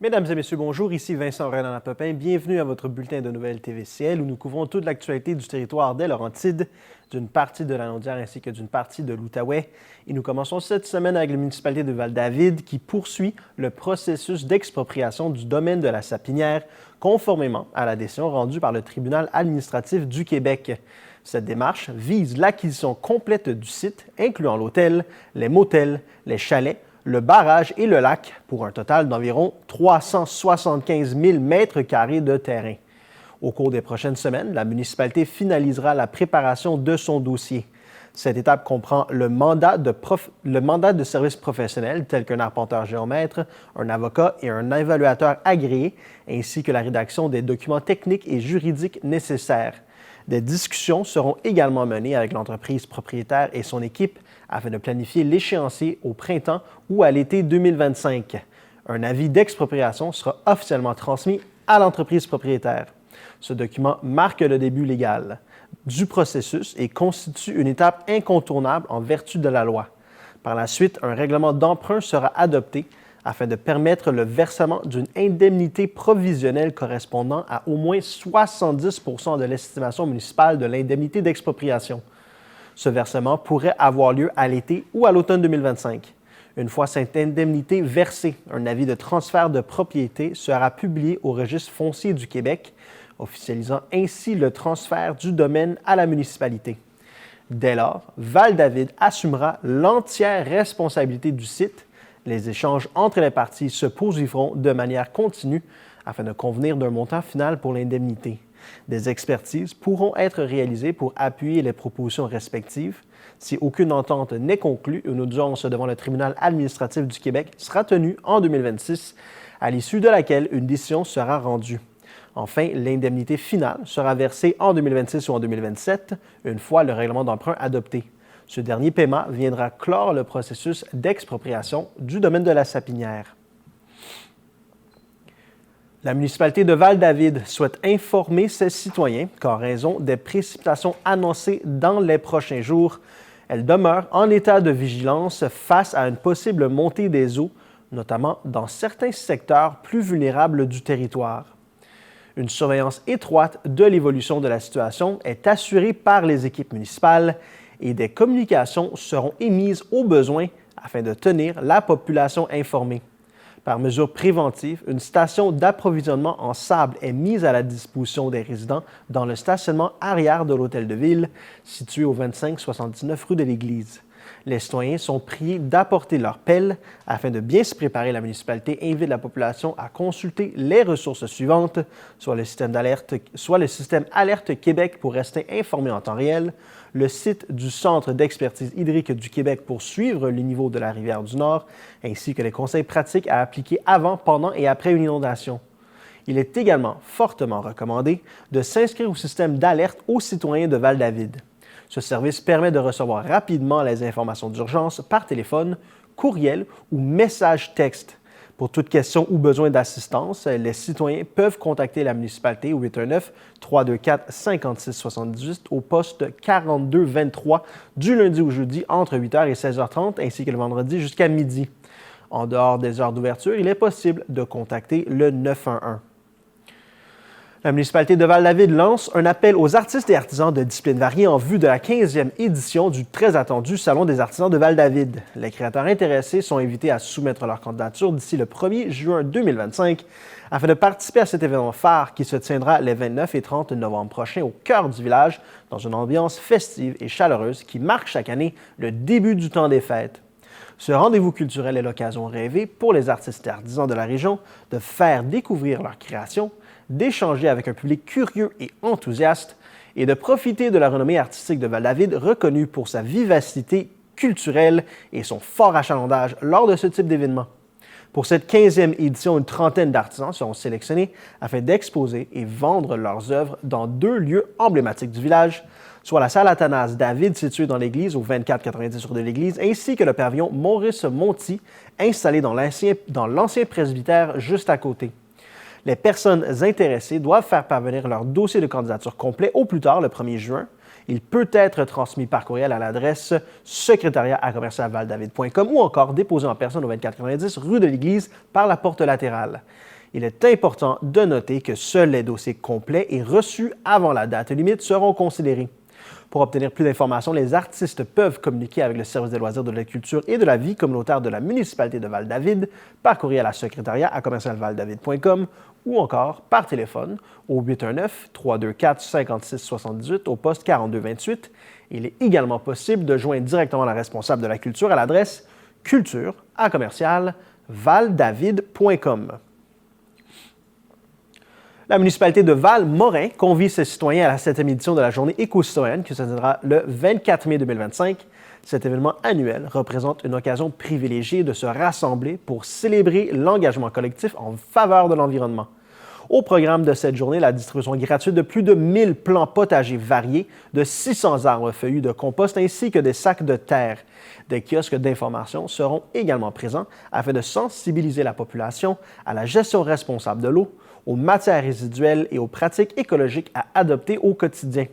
Mesdames et messieurs, bonjour. Ici Vincent Renan-Lapopin. Bienvenue à votre bulletin de nouvelles TVCL où nous couvrons toute l'actualité du territoire des Laurentides, d'une partie de la Naudière ainsi que d'une partie de l'Outaouais. Et nous commençons cette semaine avec la municipalité de Val-David qui poursuit le processus d'expropriation du domaine de la Sapinière conformément à la décision rendue par le tribunal administratif du Québec. Cette démarche vise l'acquisition complète du site, incluant l'hôtel, les motels, les chalets, le barrage et le lac, pour un total d'environ 375 000 mètres carrés de terrain. Au cours des prochaines semaines, la municipalité finalisera la préparation de son dossier. Cette étape comprend le mandat de service professionnel, tel qu'un arpenteur-géomètre, un avocat et un évaluateur agréé, ainsi que la rédaction des documents techniques et juridiques nécessaires. Des discussions seront également menées avec l'entreprise propriétaire et son équipe afin de planifier l'échéancier au printemps ou à l'été 2025. Un avis d'expropriation sera officiellement transmis à l'entreprise propriétaire. Ce document marque le début légal du processus et constitue une étape incontournable en vertu de la loi. Par la suite, un règlement d'emprunt sera adopté afin de permettre le versement d'une indemnité provisionnelle correspondant à au moins 70 % de l'estimation municipale de l'indemnité d'expropriation. Ce versement pourrait avoir lieu à l'été ou à l'automne 2025. Une fois cette indemnité versée, un avis de transfert de propriété sera publié au Registre foncier du Québec, officialisant ainsi le transfert du domaine à la municipalité. Dès lors, Val-David assumera l'entière responsabilité du site. Les échanges entre les parties se poursuivront de manière continue afin de convenir d'un montant final pour l'indemnité. Des expertises pourront être réalisées pour appuyer les propositions respectives. Si aucune entente n'est conclue, une audience devant le tribunal administratif du Québec sera tenue en 2026, à l'issue de laquelle une décision sera rendue. Enfin, l'indemnité finale sera versée en 2026 ou en 2027, une fois le règlement d'emprunt adopté. Ce dernier paiement viendra clore le processus d'expropriation du domaine de la Sapinière. La municipalité de Val-David souhaite informer ses citoyens qu'en raison des précipitations annoncées dans les prochains jours, elle demeure en état de vigilance face à une possible montée des eaux, notamment dans certains secteurs plus vulnérables du territoire. Une surveillance étroite de l'évolution de la situation est assurée par les équipes municipales et des communications seront émises au besoin afin de tenir la population informée. Par mesure préventive, une station d'approvisionnement en sable est mise à la disposition des résidents dans le stationnement arrière de l'hôtel de ville, situé au 2579 rue de l'Église. Les citoyens sont priés d'apporter leur pelle afin de bien se préparer. La municipalité invite la population à consulter les ressources suivantes, soit le système Alerte Québec pour rester informé en temps réel, le site du Centre d'expertise hydrique du Québec pour suivre le niveau de la rivière du Nord, ainsi que les conseils pratiques à appliquer avant, pendant et après une inondation. Il est également fortement recommandé de s'inscrire au système d'alerte aux citoyens de Val-David. Ce service permet de recevoir rapidement les informations d'urgence par téléphone, courriel ou message texte. Pour toute question ou besoin d'assistance, les citoyens peuvent contacter la municipalité au 819-324-5678 au poste 4223 du lundi au jeudi entre 8h et 16h30 ainsi que le vendredi jusqu'à midi. En dehors des heures d'ouverture, il est possible de contacter le 911. La municipalité de Val-David lance un appel aux artistes et artisans de disciplines variées en vue de la 15e édition du très attendu Salon des artisans de Val-David. Les créateurs intéressés sont invités à soumettre leur candidature d'ici le 1er juin 2025 afin de participer à cet événement phare qui se tiendra les 29 et 30 novembre prochains au cœur du village dans une ambiance festive et chaleureuse qui marque chaque année le début du temps des fêtes. Ce rendez-vous culturel est l'occasion rêvée pour les artistes et artisans de la région de faire découvrir leurs créations, d'échanger avec un public curieux et enthousiaste et de profiter de la renommée artistique de Val-David reconnue pour sa vivacité culturelle et son fort achalandage lors de ce type d'événement. Pour cette 15e édition, une trentaine d'artisans seront sélectionnés afin d'exposer et vendre leurs œuvres dans 2 lieux emblématiques du village, soit la salle Athanase David située dans l'église au 2490 rue de l'Église, ainsi que le pavillon Maurice-Monti installé dans l'ancien presbytère juste à côté. Les personnes intéressées doivent faire parvenir leur dossier de candidature complet au plus tard le 1er juin. Il peut être transmis par courriel à l'adresse secrétariat@valdavid.com ou encore déposé en personne au 2490 rue de l'Église par la porte latérale. Il est important de noter que seuls les dossiers complets et reçus avant la date limite seront considérés. Pour obtenir plus d'informations, les artistes peuvent communiquer avec le service des loisirs, de la culture et de la vie communautaire de la municipalité de Val-David par courriel à secrétariat@commercialvaldavid.com ou encore par téléphone au 819-324-5678 au poste 4228. Il est également possible de joindre directement la responsable de la culture à l'adresse culture@commercialvaldavid.com. La municipalité de Val-Morin convie ses citoyens à la 7e édition de la Journée éco-citoyenne qui se tiendra le 24 mai 2025. Cet événement annuel représente une occasion privilégiée de se rassembler pour célébrer l'engagement collectif en faveur de l'environnement. Au programme de cette journée, la distribution gratuite de plus de 1000 plants potagers variés, de 600 arbres feuillus de compost ainsi que des sacs de terre. Des kiosques d'information seront également présents afin de sensibiliser la population à la gestion responsable de l'eau, aux matières résiduelles et aux pratiques écologiques à adopter au quotidien.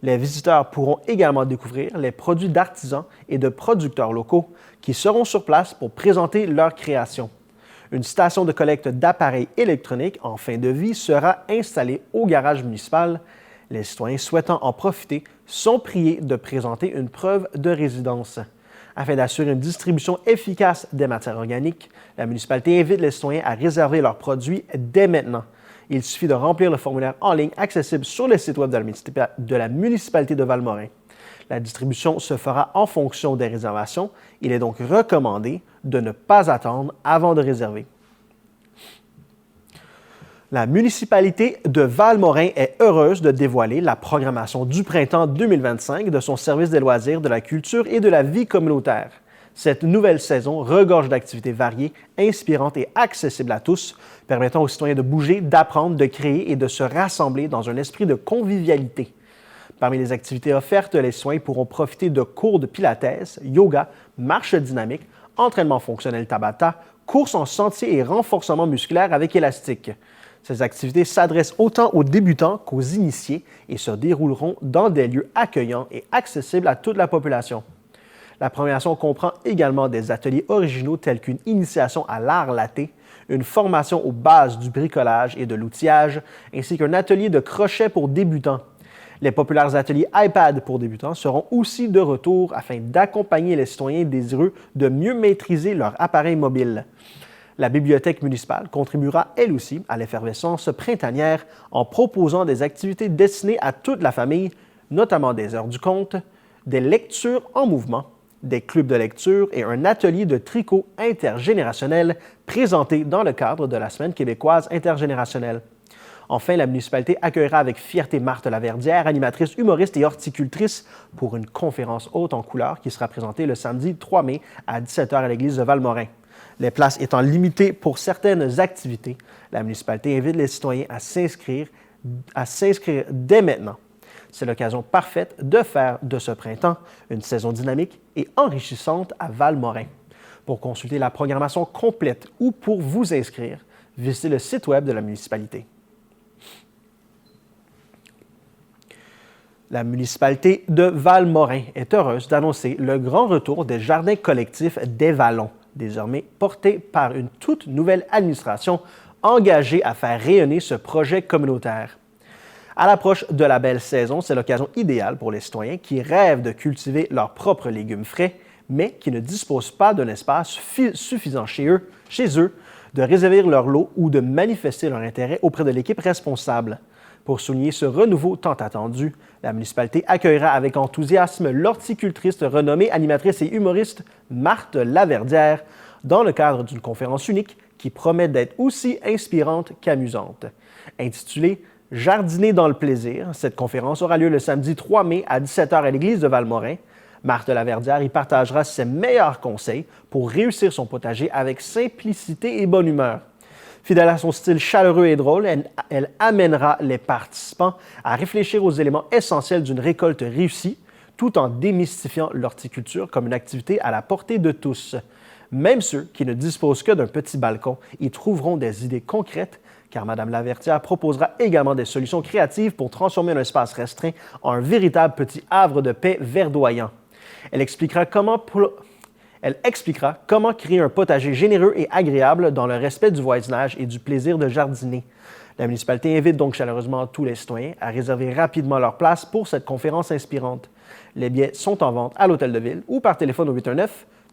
Les visiteurs pourront également découvrir les produits d'artisans et de producteurs locaux qui seront sur place pour présenter leurs créations. Une station de collecte d'appareils électroniques en fin de vie sera installée au garage municipal. Les citoyens souhaitant en profiter sont priés de présenter une preuve de résidence. Afin d'assurer une distribution efficace des matières organiques, la municipalité invite les citoyens à réserver leurs produits dès maintenant. Il suffit de remplir le formulaire en ligne accessible sur le site web de la municipalité de Val-Morin. La distribution se fera en fonction des réservations. Il est donc recommandé de ne pas attendre avant de réserver. La municipalité de Val-Morin est heureuse de dévoiler la programmation du printemps 2025 de son service des loisirs, de la culture et de la vie communautaire. Cette nouvelle saison regorge d'activités variées, inspirantes et accessibles à tous, permettant aux citoyens de bouger, d'apprendre, de créer et de se rassembler dans un esprit de convivialité. Parmi les activités offertes, les citoyens pourront profiter de cours de pilates, yoga, marche dynamique, entraînement fonctionnel Tabata, course en sentier et renforcement musculaire avec élastique. Ces activités s'adressent autant aux débutants qu'aux initiés et se dérouleront dans des lieux accueillants et accessibles à toute la population. La programmation comprend également des ateliers originaux tels qu'une initiation à l'art laté, une formation aux bases du bricolage et de l'outillage, ainsi qu'un atelier de crochet pour débutants. Les populaires ateliers iPad pour débutants seront aussi de retour afin d'accompagner les citoyens désireux de mieux maîtriser leur appareil mobile. La bibliothèque municipale contribuera elle aussi à l'effervescence printanière en proposant des activités destinées à toute la famille, notamment des heures du conte, des lectures en mouvement, des clubs de lecture et un atelier de tricot intergénérationnel présenté dans le cadre de la Semaine québécoise intergénérationnelle. Enfin, la municipalité accueillera avec fierté Marthe Laverdière, animatrice, humoriste et horticultrice, pour une conférence haute en couleurs qui sera présentée le samedi 3 mai à 17h à l'église de Val-Morin. Les places étant limitées pour certaines activités, la municipalité invite les citoyens à s'inscrire dès maintenant. C'est l'occasion parfaite de faire de ce printemps une saison dynamique et enrichissante à Val-Morin. Pour consulter la programmation complète ou pour vous inscrire, visitez le site web de la municipalité. La municipalité de Val-Morin est heureuse d'annoncer le grand retour des jardins collectifs des Vallons, désormais portés par une toute nouvelle administration engagée à faire rayonner ce projet communautaire. À l'approche de la belle saison, c'est l'occasion idéale pour les citoyens qui rêvent de cultiver leurs propres légumes frais, mais qui ne disposent pas d'un espace suffisant chez eux, de réserver leur lot ou de manifester leur intérêt auprès de l'équipe responsable. Pour souligner ce renouveau tant attendu, la municipalité accueillera avec enthousiasme l'horticultrice renommée, animatrice et humoriste Marthe Laverdière dans le cadre d'une conférence unique qui promet d'être aussi inspirante qu'amusante. Intitulée « Jardiner dans le plaisir », cette conférence aura lieu le samedi 3 mai à 17h à l'église de Val-Morin. Marthe Laverdière y partagera ses meilleurs conseils pour réussir son potager avec simplicité et bonne humeur. Fidèle à son style chaleureux et drôle, elle amènera les participants à réfléchir aux éléments essentiels d'une récolte réussie, tout en démystifiant l'horticulture comme une activité à la portée de tous. Même ceux qui ne disposent que d'un petit balcon y trouveront des idées concrètes, car Mme Laverdière proposera également des solutions créatives pour transformer un espace restreint en un véritable petit havre de paix verdoyant. Elle expliquera comment Elle expliquera comment créer un potager généreux et agréable dans le respect du voisinage et du plaisir de jardiner. La municipalité invite donc chaleureusement tous les citoyens à réserver rapidement leur place pour cette conférence inspirante. Les billets sont en vente à l'Hôtel de Ville ou par téléphone au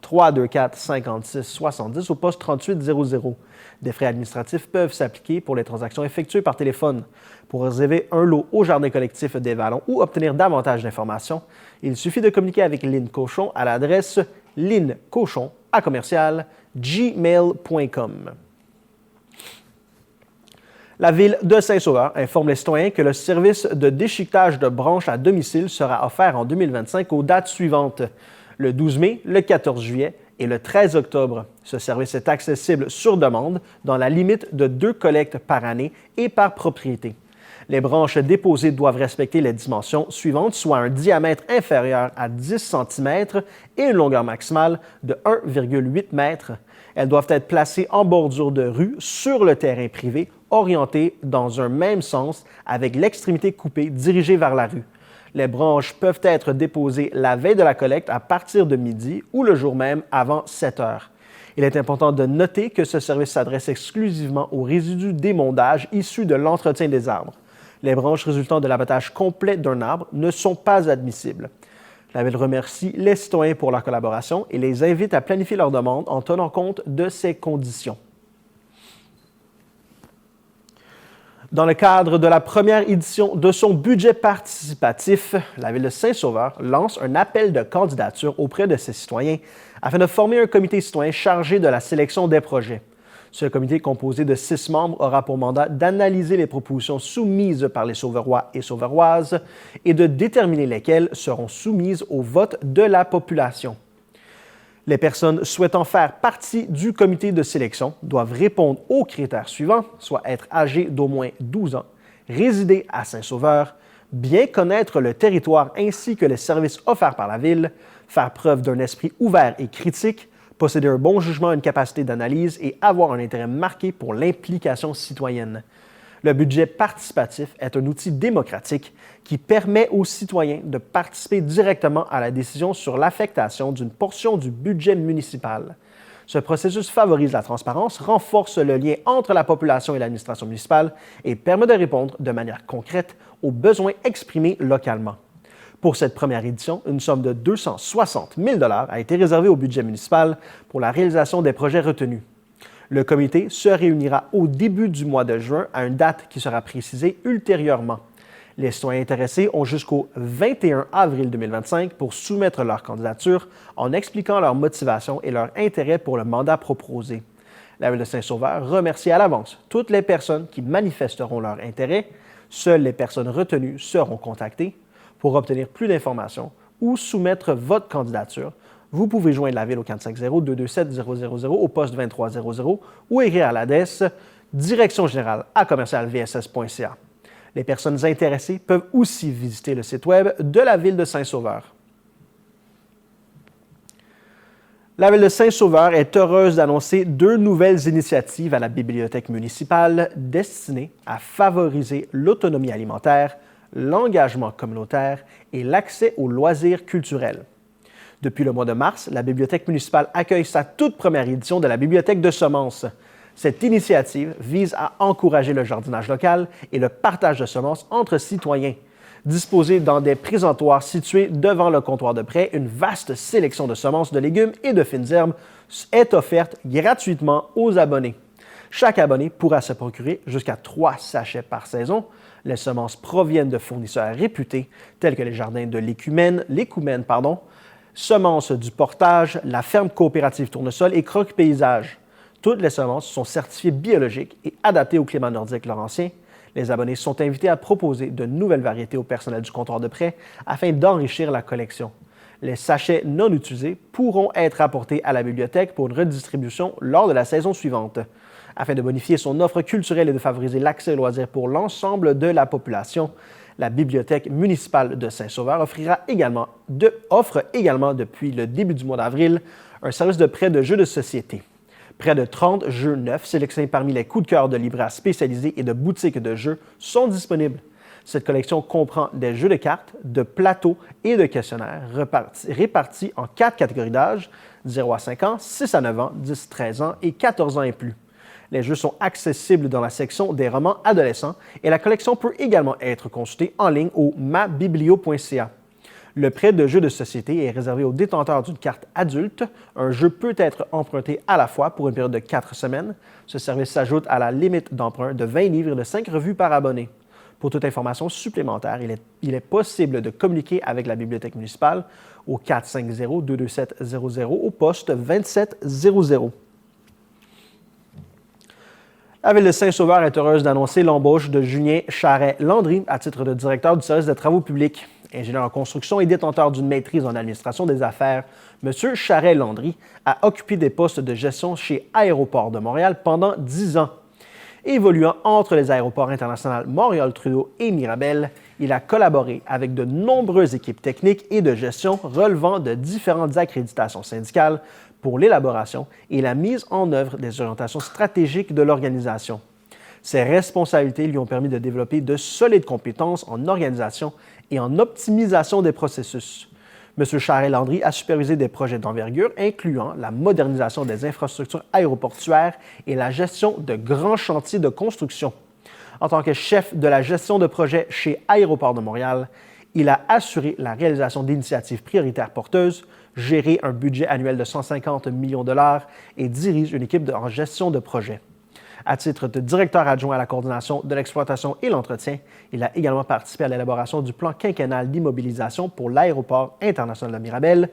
819-324-5670 au poste 3800. Des frais administratifs peuvent s'appliquer pour les transactions effectuées par téléphone. Pour réserver un lot au Jardin collectif des Vallons ou obtenir davantage d'informations, il suffit de communiquer avec Lynn Cochon à l'adresse lynncochon@gmail.com. La Ville de Saint-Sauveur informe les citoyens que le service de déchiquetage de branches à domicile sera offert en 2025 aux dates suivantes: le 12 mai, le 14 juillet et le 13 octobre. Ce service est accessible sur demande dans la limite de 2 collectes par année et par propriété. Les branches déposées doivent respecter les dimensions suivantes, soit un diamètre inférieur à 10 cm et une longueur maximale de 1,8 m. Elles doivent être placées en bordure de rue sur le terrain privé, orientées dans un même sens avec l'extrémité coupée dirigée vers la rue. Les branches peuvent être déposées la veille de la collecte à partir de midi ou le jour même avant 7 heures. Il est important de noter que ce service s'adresse exclusivement aux résidus d'émondage issus de l'entretien des arbres. Les branches résultant de l'abattage complet d'un arbre ne sont pas admissibles. La Ville remercie les citoyens pour leur collaboration et les invite à planifier leur demande en tenant compte de ces conditions. Dans le cadre de la première édition de son budget participatif, la Ville de Saint-Sauveur lance un appel de candidature auprès de ses citoyens afin de former un comité citoyen chargé de la sélection des projets. Ce comité, composé de 6 membres, aura pour mandat d'analyser les propositions soumises par les Sauveurois et Sauveuroises et de déterminer lesquelles seront soumises au vote de la population. Les personnes souhaitant faire partie du comité de sélection doivent répondre aux critères suivants, soit être âgées d'au moins 12 ans, résider à Saint-Sauveur, bien connaître le territoire ainsi que les services offerts par la Ville, faire preuve d'un esprit ouvert et critique, posséder un bon jugement, une capacité d'analyse et avoir un intérêt marqué pour l'implication citoyenne. Le budget participatif est un outil démocratique qui permet aux citoyens de participer directement à la décision sur l'affectation d'une portion du budget municipal. Ce processus favorise la transparence, renforce le lien entre la population et l'administration municipale et permet de répondre de manière concrète aux besoins exprimés localement. Pour cette première édition, une somme de 260 000 $ a été réservée au budget municipal pour la réalisation des projets retenus. Le comité se réunira au début du mois de juin à une date qui sera précisée ultérieurement. Les citoyens intéressés ont jusqu'au 21 avril 2025 pour soumettre leur candidature en expliquant leur motivation et leur intérêt pour le mandat proposé. La Ville de Saint-Sauveur remercie à l'avance toutes les personnes qui manifesteront leur intérêt. Seules les personnes retenues seront contactées. Pour obtenir plus d'informations ou soumettre votre candidature, vous pouvez joindre la Ville au 450-227-000 au poste 2300 ou écrire à l'adresse direction-générale@commercialvss.ca. Les personnes intéressées peuvent aussi visiter le site Web de la Ville de Saint-Sauveur. La Ville de Saint-Sauveur est heureuse d'annoncer 2 nouvelles initiatives à la bibliothèque municipale destinées à favoriser l'autonomie alimentaire, l'engagement communautaire et l'accès aux loisirs culturels. Depuis le mois de mars, la Bibliothèque municipale accueille sa toute première édition de la Bibliothèque de semences. Cette initiative vise à encourager le jardinage local et le partage de semences entre citoyens. Disposée dans des présentoirs situés devant le comptoir de prêt, une vaste sélection de semences de légumes et de fines herbes est offerte gratuitement aux abonnés. Chaque abonné pourra se procurer jusqu'à 3 sachets par saison. Les semences proviennent de fournisseurs réputés tels que les jardins de l'Écoumène, Semences du Portage, la ferme coopérative Tournesol et Croque Paysage. Toutes les semences sont certifiées biologiques et adaptées au climat nordique laurentien. Les abonnés sont invités à proposer de nouvelles variétés au personnel du comptoir de prêt afin d'enrichir la collection. Les sachets non utilisés pourront être apportés à la bibliothèque pour une redistribution lors de la saison suivante. Afin de bonifier son offre culturelle et de favoriser l'accès aux loisirs pour l'ensemble de la population, la Bibliothèque municipale de Saint-Sauveur offre également depuis le début du mois d'avril un service de prêt de jeux de société. Près de 30 jeux neufs sélectionnés parmi les coups de cœur de libraires spécialisés et de boutiques de jeux sont disponibles. Cette collection comprend des jeux de cartes, de plateaux et de questionnaires répartis en 4 catégories d'âge, 0 à 5 ans, 6 à 9 ans, 10 à 13 ans et 14 ans et plus. Les jeux sont accessibles dans la section des romans adolescents et la collection peut également être consultée en ligne au mabiblio.ca. Le prêt de jeux de société est réservé aux détenteurs d'une carte adulte. Un jeu peut être emprunté à la fois pour une période de 4 semaines. Ce service s'ajoute à la limite d'emprunt de 20 livres et de 5 revues par abonné. Pour toute information supplémentaire, il est possible de communiquer avec la bibliothèque municipale au 450-227-00 au poste 2700. La Ville de Saint-Sauveur est heureuse d'annoncer l'embauche de Julien Charret-Landry à titre de directeur du service de travaux publics. Ingénieur en construction et détenteur d'une maîtrise en administration des affaires, M. Charret-Landry a occupé des postes de gestion chez Aéroports de Montréal pendant 10 ans. Évoluant entre les aéroports internationaux Montréal-Trudeau et Mirabel, il a collaboré avec de nombreuses équipes techniques et de gestion relevant de différentes accréditations syndicales pour l'élaboration et la mise en œuvre des orientations stratégiques de l'organisation. Ses responsabilités lui ont permis de développer de solides compétences en organisation et en optimisation des processus. M. Charret-Landry a supervisé des projets d'envergure incluant la modernisation des infrastructures aéroportuaires et la gestion de grands chantiers de construction. En tant que chef de la gestion de projets chez Aéroports de Montréal, il a assuré la réalisation d'initiatives prioritaires porteuses, géré un budget annuel de 150 millions de dollars et dirige une équipe en gestion de projet. À titre de directeur adjoint à la coordination de l'exploitation et l'entretien, il a également participé à l'élaboration du plan quinquennal d'immobilisation pour l'aéroport international de Mirabel,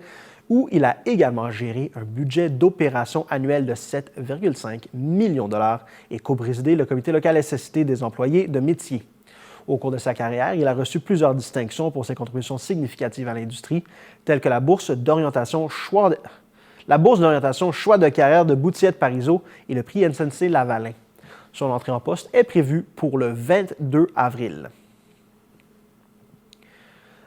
où il a également géré un budget d'opération annuel de 7,5 millions de dollars et co-présidé le comité local SST des employés de métier. Au cours de sa carrière, il a reçu plusieurs distinctions pour ses contributions significatives à l'industrie, telles que la bourse d'orientation Choix de carrière de Boutiette-Parizeau et le prix SNC-Lavalin. Son entrée en poste est prévue pour le 22 avril.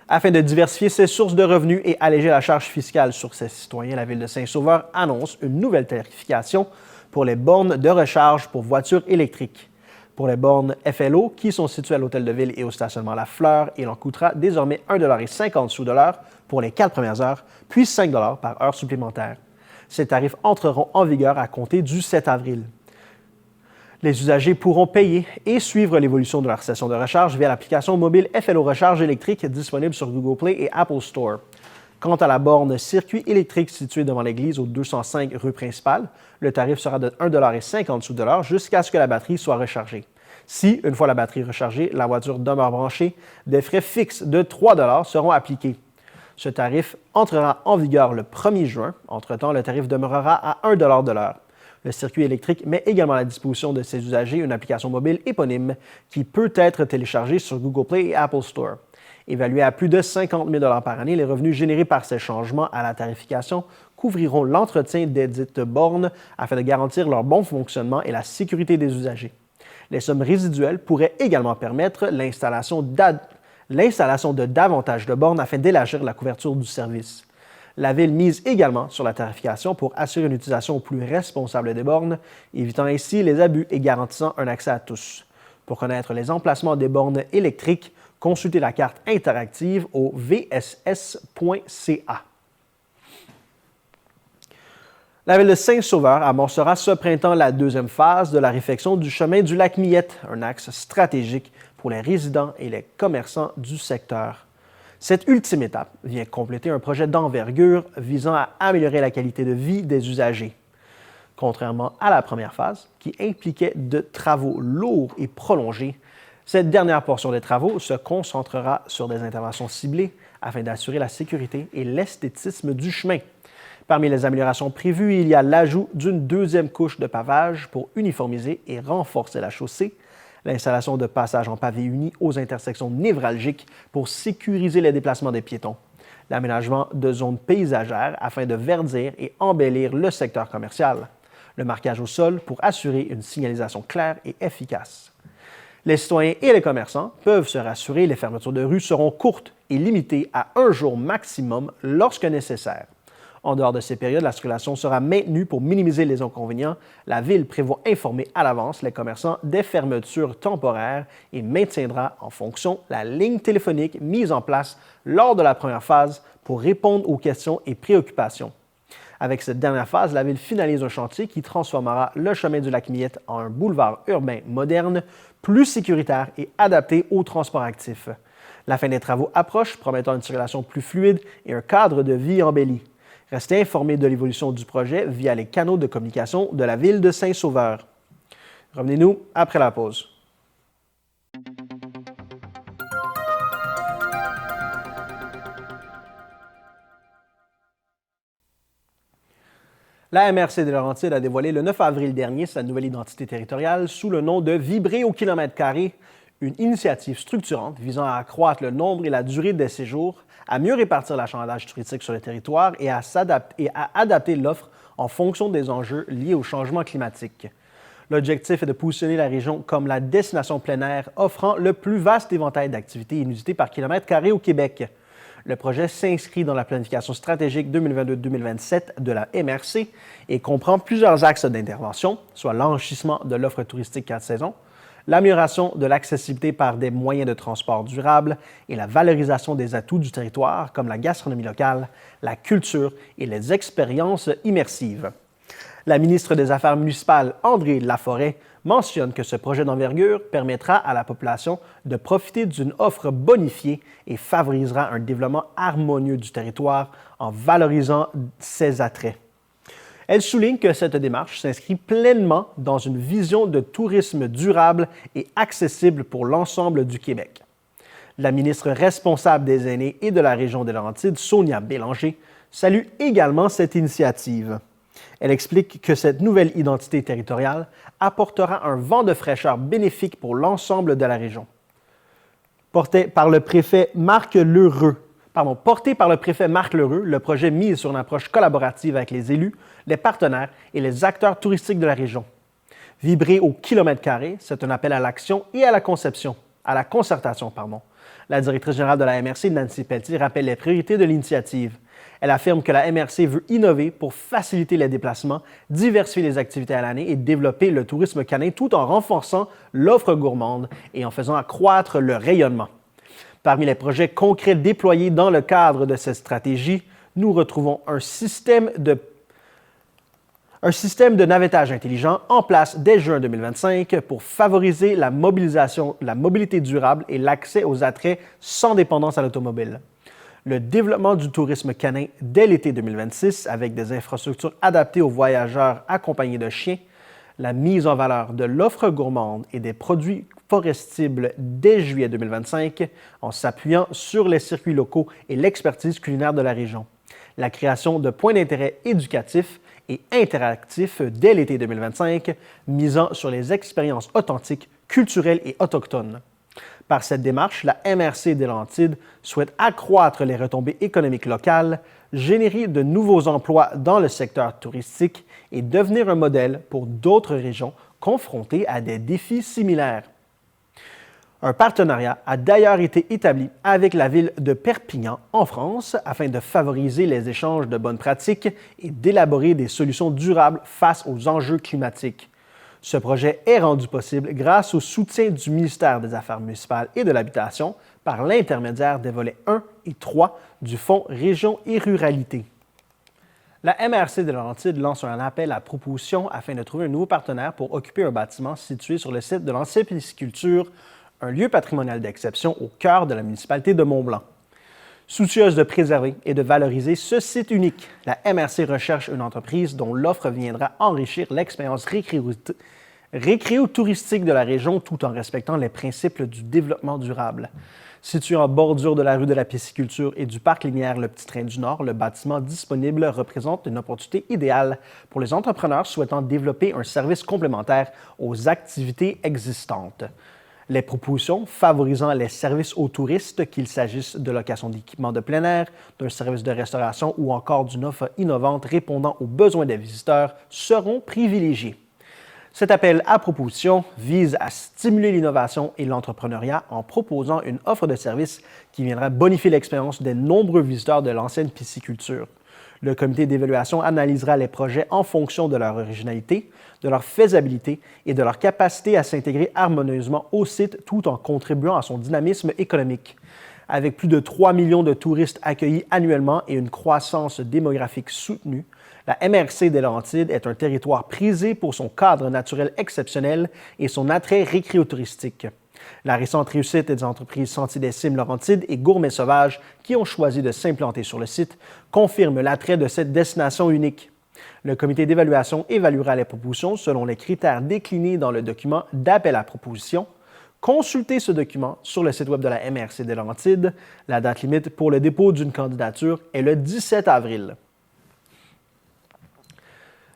Afin de diversifier ses sources de revenus et alléger la charge fiscale sur ses citoyens, la Ville de Saint-Sauveur annonce une nouvelle tarification pour les bornes de recharge pour voitures électriques. Pour les bornes FLO, qui sont situées à l'Hôtel de Ville et au stationnement La Fleur, il en coûtera désormais 1,50 $ pour les 4 premières heures, puis 5 $ par heure supplémentaire. Ces tarifs entreront en vigueur à compter du 7 avril. Les usagers pourront payer et suivre l'évolution de leur session de recharge via l'application mobile FLO Recharge électrique disponible sur Google Play et Apple Store. Quant à la borne circuit électrique située devant l'église au 205 rue principale, le tarif sera de 1,50 $ jusqu'à ce que la batterie soit rechargée. Si, une fois la batterie rechargée, la voiture demeure branchée, des frais fixes de 3 $ seront appliqués. Ce tarif entrera en vigueur le 1er juin. Entre-temps, le tarif demeurera à 1 $ de l'heure. Le circuit électrique met également à la disposition de ses usagers une application mobile éponyme qui peut être téléchargée sur Google Play et Apple Store. Évalués à plus de 50 000 $ par année, les revenus générés par ces changements à la tarification couvriront l'entretien des dites bornes afin de garantir leur bon fonctionnement et la sécurité des usagers. Les sommes résiduelles pourraient également permettre l'installation de davantage de bornes afin d'élargir la couverture du service. La Ville mise également sur la tarification pour assurer une utilisation plus responsable des bornes, évitant ainsi les abus et garantissant un accès à tous. Pour connaître les emplacements des bornes électriques, consultez la carte interactive au vss.ca. La Ville de Saint-Sauveur amorcera ce printemps la deuxième phase de la réfection du chemin du lac Millette, un axe stratégique pour les résidents et les commerçants du secteur. Cette ultime étape vient compléter un projet d'envergure visant à améliorer la qualité de vie des usagers. Contrairement à la première phase, qui impliquait de travaux lourds et prolongés, cette dernière portion des travaux se concentrera sur des interventions ciblées afin d'assurer la sécurité et l'esthétisme du chemin. Parmi les améliorations prévues, il y a l'ajout d'une deuxième couche de pavage pour uniformiser et renforcer la chaussée, l'installation de passages en pavé uni aux intersections névralgiques pour sécuriser les déplacements des piétons, l'aménagement de zones paysagères afin de verdir et embellir le secteur commercial, le marquage au sol pour assurer une signalisation claire et efficace. Les citoyens et les commerçants peuvent se rassurer, les fermetures de rue seront courtes et limitées à 1 jour maximum lorsque nécessaire. En dehors de ces périodes, la circulation sera maintenue pour minimiser les inconvénients. La Ville prévoit informer à l'avance les commerçants des fermetures temporaires et maintiendra en fonction la ligne téléphonique mise en place lors de la première phase pour répondre aux questions et préoccupations. Avec cette dernière phase, la Ville finalise un chantier qui transformera le chemin du lac Millette en un boulevard urbain moderne, plus sécuritaire et adapté au transport actif. La fin des travaux approche, promettant une circulation plus fluide et un cadre de vie embelli. Restez informés de l'évolution du projet via les canaux de communication de la Ville de Saint-Sauveur. Revenez-nous après la pause. La MRC des Laurentides a dévoilé le 9 avril dernier sa nouvelle identité territoriale sous le nom de Vibrer au kilomètre carré, une initiative structurante visant à accroître le nombre et la durée des séjours, à mieux répartir l'achalandage touristique sur le territoire et à adapter l'offre en fonction des enjeux liés au changement climatique. L'objectif est de positionner la région comme la destination plein air offrant le plus vaste éventail d'activités inusitées par kilomètre carré au Québec. Le projet s'inscrit dans la planification stratégique 2022-2027 de la MRC et comprend plusieurs axes d'intervention, soit l'enrichissement de l'offre touristique 4 saisons, l'amélioration de l'accessibilité par des moyens de transport durables et la valorisation des atouts du territoire comme la gastronomie locale, la culture et les expériences immersives. La ministre des Affaires municipales, André Laforêt, mentionne que ce projet d'envergure permettra à la population de profiter d'une offre bonifiée et favorisera un développement harmonieux du territoire en valorisant ses attraits. Elle souligne que cette démarche s'inscrit pleinement dans une vision de tourisme durable et accessible pour l'ensemble du Québec. La ministre responsable des Aînés et de la région des Laurentides, Sonia Bélanger, salue également cette initiative. Elle explique que cette nouvelle identité territoriale apportera un vent de fraîcheur bénéfique pour l'ensemble de la région. Porté par le préfet Marc Lheureux, le projet mise sur une approche collaborative avec les élus, les partenaires et les acteurs touristiques de la région. Vibrer au kilomètre carré, c'est un appel à l'action et à la concertation. La directrice générale de la MRC, Nancy Pelletier, rappelle les priorités de l'initiative. Elle affirme que la MRC veut innover pour faciliter les déplacements, diversifier les activités à l'année et développer le tourisme canin tout en renforçant l'offre gourmande et en faisant accroître le rayonnement. Parmi les projets concrets déployés dans le cadre de cette stratégie, nous retrouvons un système de navettage intelligent en place dès juin 2025 pour favoriser la mobilité durable et l'accès aux attraits sans dépendance à l'automobile. Le développement du tourisme canin dès l'été 2026 avec des infrastructures adaptées aux voyageurs accompagnés de chiens, la mise en valeur de l'offre gourmande et des produits forestibles dès juillet 2025 en s'appuyant sur les circuits locaux et l'expertise culinaire de la région, la création de points d'intérêt éducatifs et interactifs dès l'été 2025, misant sur les expériences authentiques, culturelles et autochtones. Par cette démarche, la MRC des Laurentides souhaite accroître les retombées économiques locales, générer de nouveaux emplois dans le secteur touristique et devenir un modèle pour d'autres régions confrontées à des défis similaires. Un partenariat a d'ailleurs été établi avec la ville de Perpignan en France afin de favoriser les échanges de bonnes pratiques et d'élaborer des solutions durables face aux enjeux climatiques. Ce projet est rendu possible grâce au soutien du ministère des Affaires municipales et de l'Habitation par l'intermédiaire des volets 1 et 3 du Fonds Région et Ruralité. La MRC de Laurentides lance un appel à proposition afin de trouver un nouveau partenaire pour occuper un bâtiment situé sur le site de l'ancienne pisciculture, un lieu patrimonial d'exception au cœur de la municipalité de Mont-Blanc. Soucieuse de préserver et de valoriser ce site unique, la MRC recherche une entreprise dont l'offre viendra enrichir l'expérience récréo-touristique de la région tout en respectant les principes du développement durable. Situé en bordure de la rue de la Pisciculture et du parc linéaire Le Petit Train du Nord, le bâtiment disponible représente une opportunité idéale pour les entrepreneurs souhaitant développer un service complémentaire aux activités existantes. Les propositions favorisant les services aux touristes, qu'il s'agisse de location d'équipements de plein air, d'un service de restauration ou encore d'une offre innovante répondant aux besoins des visiteurs, seront privilégiés. Cet appel à proposition vise à stimuler l'innovation et l'entrepreneuriat en proposant une offre de service qui viendra bonifier l'expérience des nombreux visiteurs de l'ancienne pisciculture. Le comité d'évaluation analysera les projets en fonction de leur originalité, de leur faisabilité et de leur capacité à s'intégrer harmonieusement au site tout en contribuant à son dynamisme économique. Avec plus de 3 millions de touristes accueillis annuellement et une croissance démographique soutenue, la MRC des Laurentides est un territoire prisé pour son cadre naturel exceptionnel et son attrait récréotouristique. La récente réussite des entreprises Sentiers des Cimes Laurentides et Gourmets Sauvages qui ont choisi de s'implanter sur le site confirme l'attrait de cette destination unique. Le comité d'évaluation évaluera les propositions selon les critères déclinés dans le document d'appel à proposition. Consultez ce document sur le site web de la MRC des Laurentides. La date limite pour le dépôt d'une candidature est le 17 avril.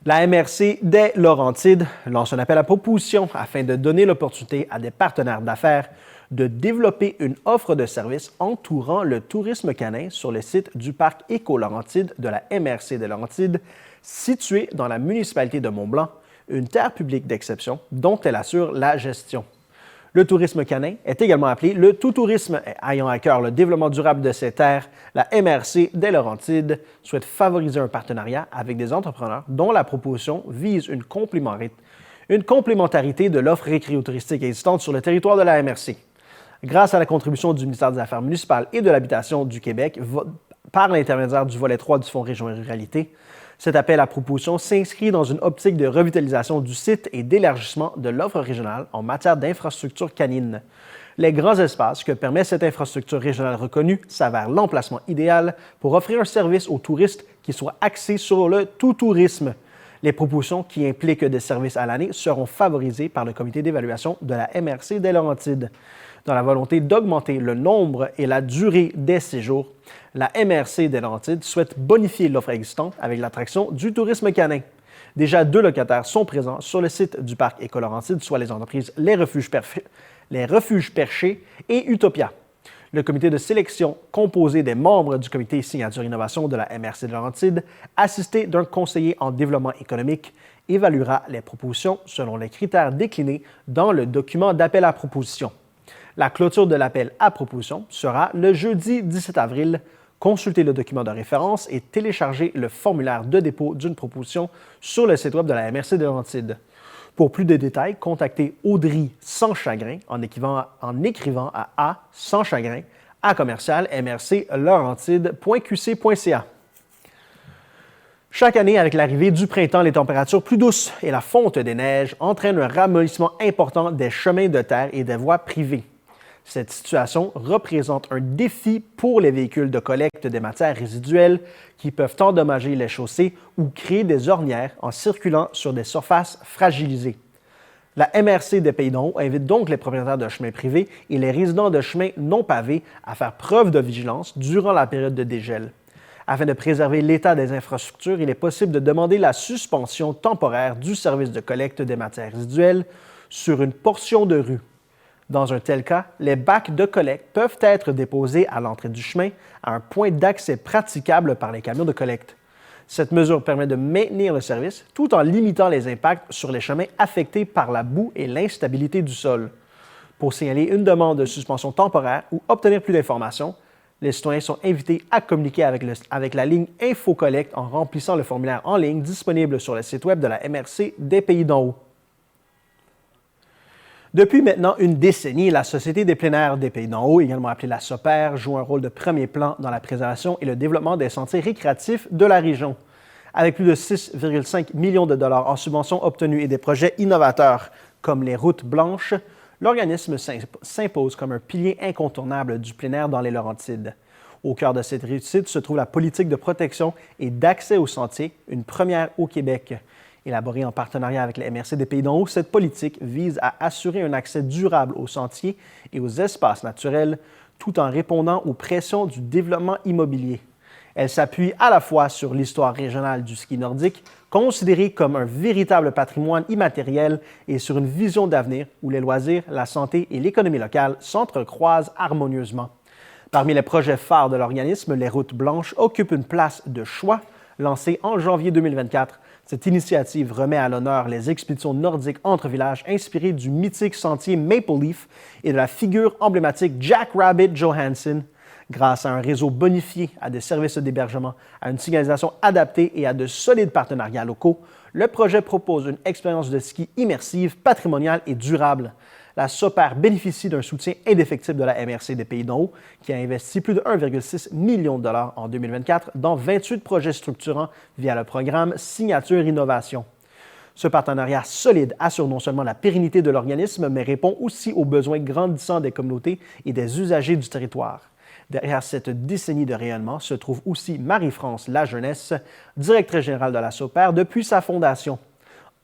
La MRC des Laurentides lance un appel à proposition afin de donner l'opportunité à des partenaires d'affaires de développer une offre de services entourant le tourisme canin sur le site du parc Éco-Laurentide de la MRC des Laurentides, situé dans la municipalité de Mont-Blanc, une terre publique d'exception dont elle assure la gestion. Le tourisme canin est également appelé le tout-tourisme. Ayant à cœur le développement durable de ces terres, la MRC des Laurentides souhaite favoriser un partenariat avec des entrepreneurs dont la proposition vise une complémentarité de l'offre récréotouristique existante sur le territoire de la MRC. Grâce à la contribution du ministère des Affaires municipales et de l'Habitation du Québec, par l'intermédiaire du volet 3 du Fonds Région et Ruralité, cet appel à proposition s'inscrit dans une optique de revitalisation du site et d'élargissement de l'offre régionale en matière d'infrastructures canines. Les grands espaces que permet cette infrastructure régionale reconnue s'avèrent l'emplacement idéal pour offrir un service aux touristes qui soit axé sur le tout-tourisme. Les propositions qui impliquent des services à l'année seront favorisées par le comité d'évaluation de la MRC des Laurentides. Dans la volonté d'augmenter le nombre et la durée des séjours, la MRC des Laurentides souhaite bonifier l'offre existante avec l'attraction du tourisme canin. Déjà 2 locataires sont présents sur le site du parc Éco-Laurentides, soit les entreprises Les Refuges Perchés et Utopia. Le comité de sélection, composé des membres du comité Signature Innovation de la MRC des Laurentides, assisté d'un conseiller en développement économique, évaluera les propositions selon les critères déclinés dans le document d'appel à proposition. La clôture de l'appel à proposition sera le jeudi 17 avril. Consultez le document de référence et téléchargez le formulaire de dépôt d'une proposition sur le site web de la MRC des Laurentides. Pour plus de détails, contactez Audrey sans chagrin en écrivant à sans chagrin à commercial-mrclaurentide.qc.ca. Chaque année, avec l'arrivée du printemps, les températures plus douces et la fonte des neiges entraînent un ramollissement important des chemins de terre et des voies privées. Cette situation représente un défi pour les véhicules de collecte des matières résiduelles qui peuvent endommager les chaussées ou créer des ornières en circulant sur des surfaces fragilisées. La MRC des Pays d'en Haut invite donc les propriétaires de chemins privés et les résidents de chemins non pavés à faire preuve de vigilance durant la période de dégel. Afin de préserver l'état des infrastructures, il est possible de demander la suspension temporaire du service de collecte des matières résiduelles sur une portion de rue. Dans un tel cas, les bacs de collecte peuvent être déposés à l'entrée du chemin à un point d'accès praticable par les camions de collecte. Cette mesure permet de maintenir le service tout en limitant les impacts sur les chemins affectés par la boue et l'instabilité du sol. Pour signaler une demande de suspension temporaire ou obtenir plus d'informations, les citoyens sont invités à communiquer avec la ligne InfoCollect en remplissant le formulaire en ligne disponible sur le site web de la MRC des Pays d'en Haut. Depuis maintenant une décennie, la Société des plein air des Pays d'en Haut, également appelée la SOPER, joue un rôle de premier plan dans la préservation et le développement des sentiers récréatifs de la région. Avec plus de 6,5 millions de dollars en subventions obtenues et des projets innovateurs comme les routes blanches, l'organisme s'impose comme un pilier incontournable du plein air dans les Laurentides. Au cœur de cette réussite se trouve la politique de protection et d'accès aux sentiers, une première au Québec. Élaborée en partenariat avec la MRC des Pays d'en Haut, cette politique vise à assurer un accès durable aux sentiers et aux espaces naturels, tout en répondant aux pressions du développement immobilier. Elle s'appuie à la fois sur l'histoire régionale du ski nordique, considérée comme un véritable patrimoine immatériel, et sur une vision d'avenir où les loisirs, la santé et l'économie locale s'entrecroisent harmonieusement. Parmi les projets phares de l'organisme, les routes blanches occupent une place de choix. Lancée en janvier 2024, cette initiative remet à l'honneur les expéditions nordiques entre villages inspirées du mythique sentier Maple Leaf et de la figure emblématique Jack Rabbit Johansson. Grâce à un réseau bonifié, à des services d'hébergement, à une signalisation adaptée et à de solides partenariats locaux, le projet propose une expérience de ski immersive, patrimoniale et durable. La SOPAR bénéficie d'un soutien indéfectible de la MRC des Pays d'en Haut, qui a investi plus de 1,6 million de dollars en 2024 dans 28 projets structurants via le programme Signature Innovation. Ce partenariat solide assure non seulement la pérennité de l'organisme, mais répond aussi aux besoins grandissants des communautés et des usagers du territoire. Derrière cette décennie de rayonnement se trouve aussi Marie-France Lajeunesse, directrice générale de la SOPAR depuis sa fondation.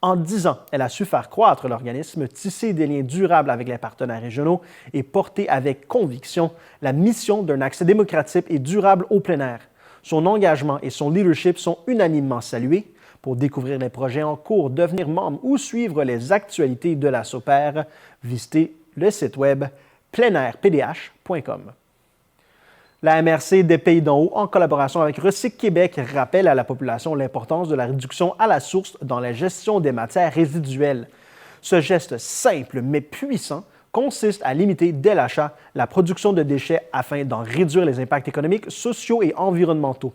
En 10 ans, elle a su faire croître l'organisme, tisser des liens durables avec les partenaires régionaux et porter avec conviction la mission d'un accès démocratique et durable au plein air. Son engagement et son leadership sont unanimement salués. Pour découvrir les projets en cours, devenir membre ou suivre les actualités de la SOPAR, visitez le site web pleinairpdh.com. La MRC des Pays d'en Haut, en collaboration avec Recyc Québec, rappelle à la population l'importance de la réduction à la source dans la gestion des matières résiduelles. Ce geste simple mais puissant consiste à limiter dès l'achat la production de déchets afin d'en réduire les impacts économiques, sociaux et environnementaux.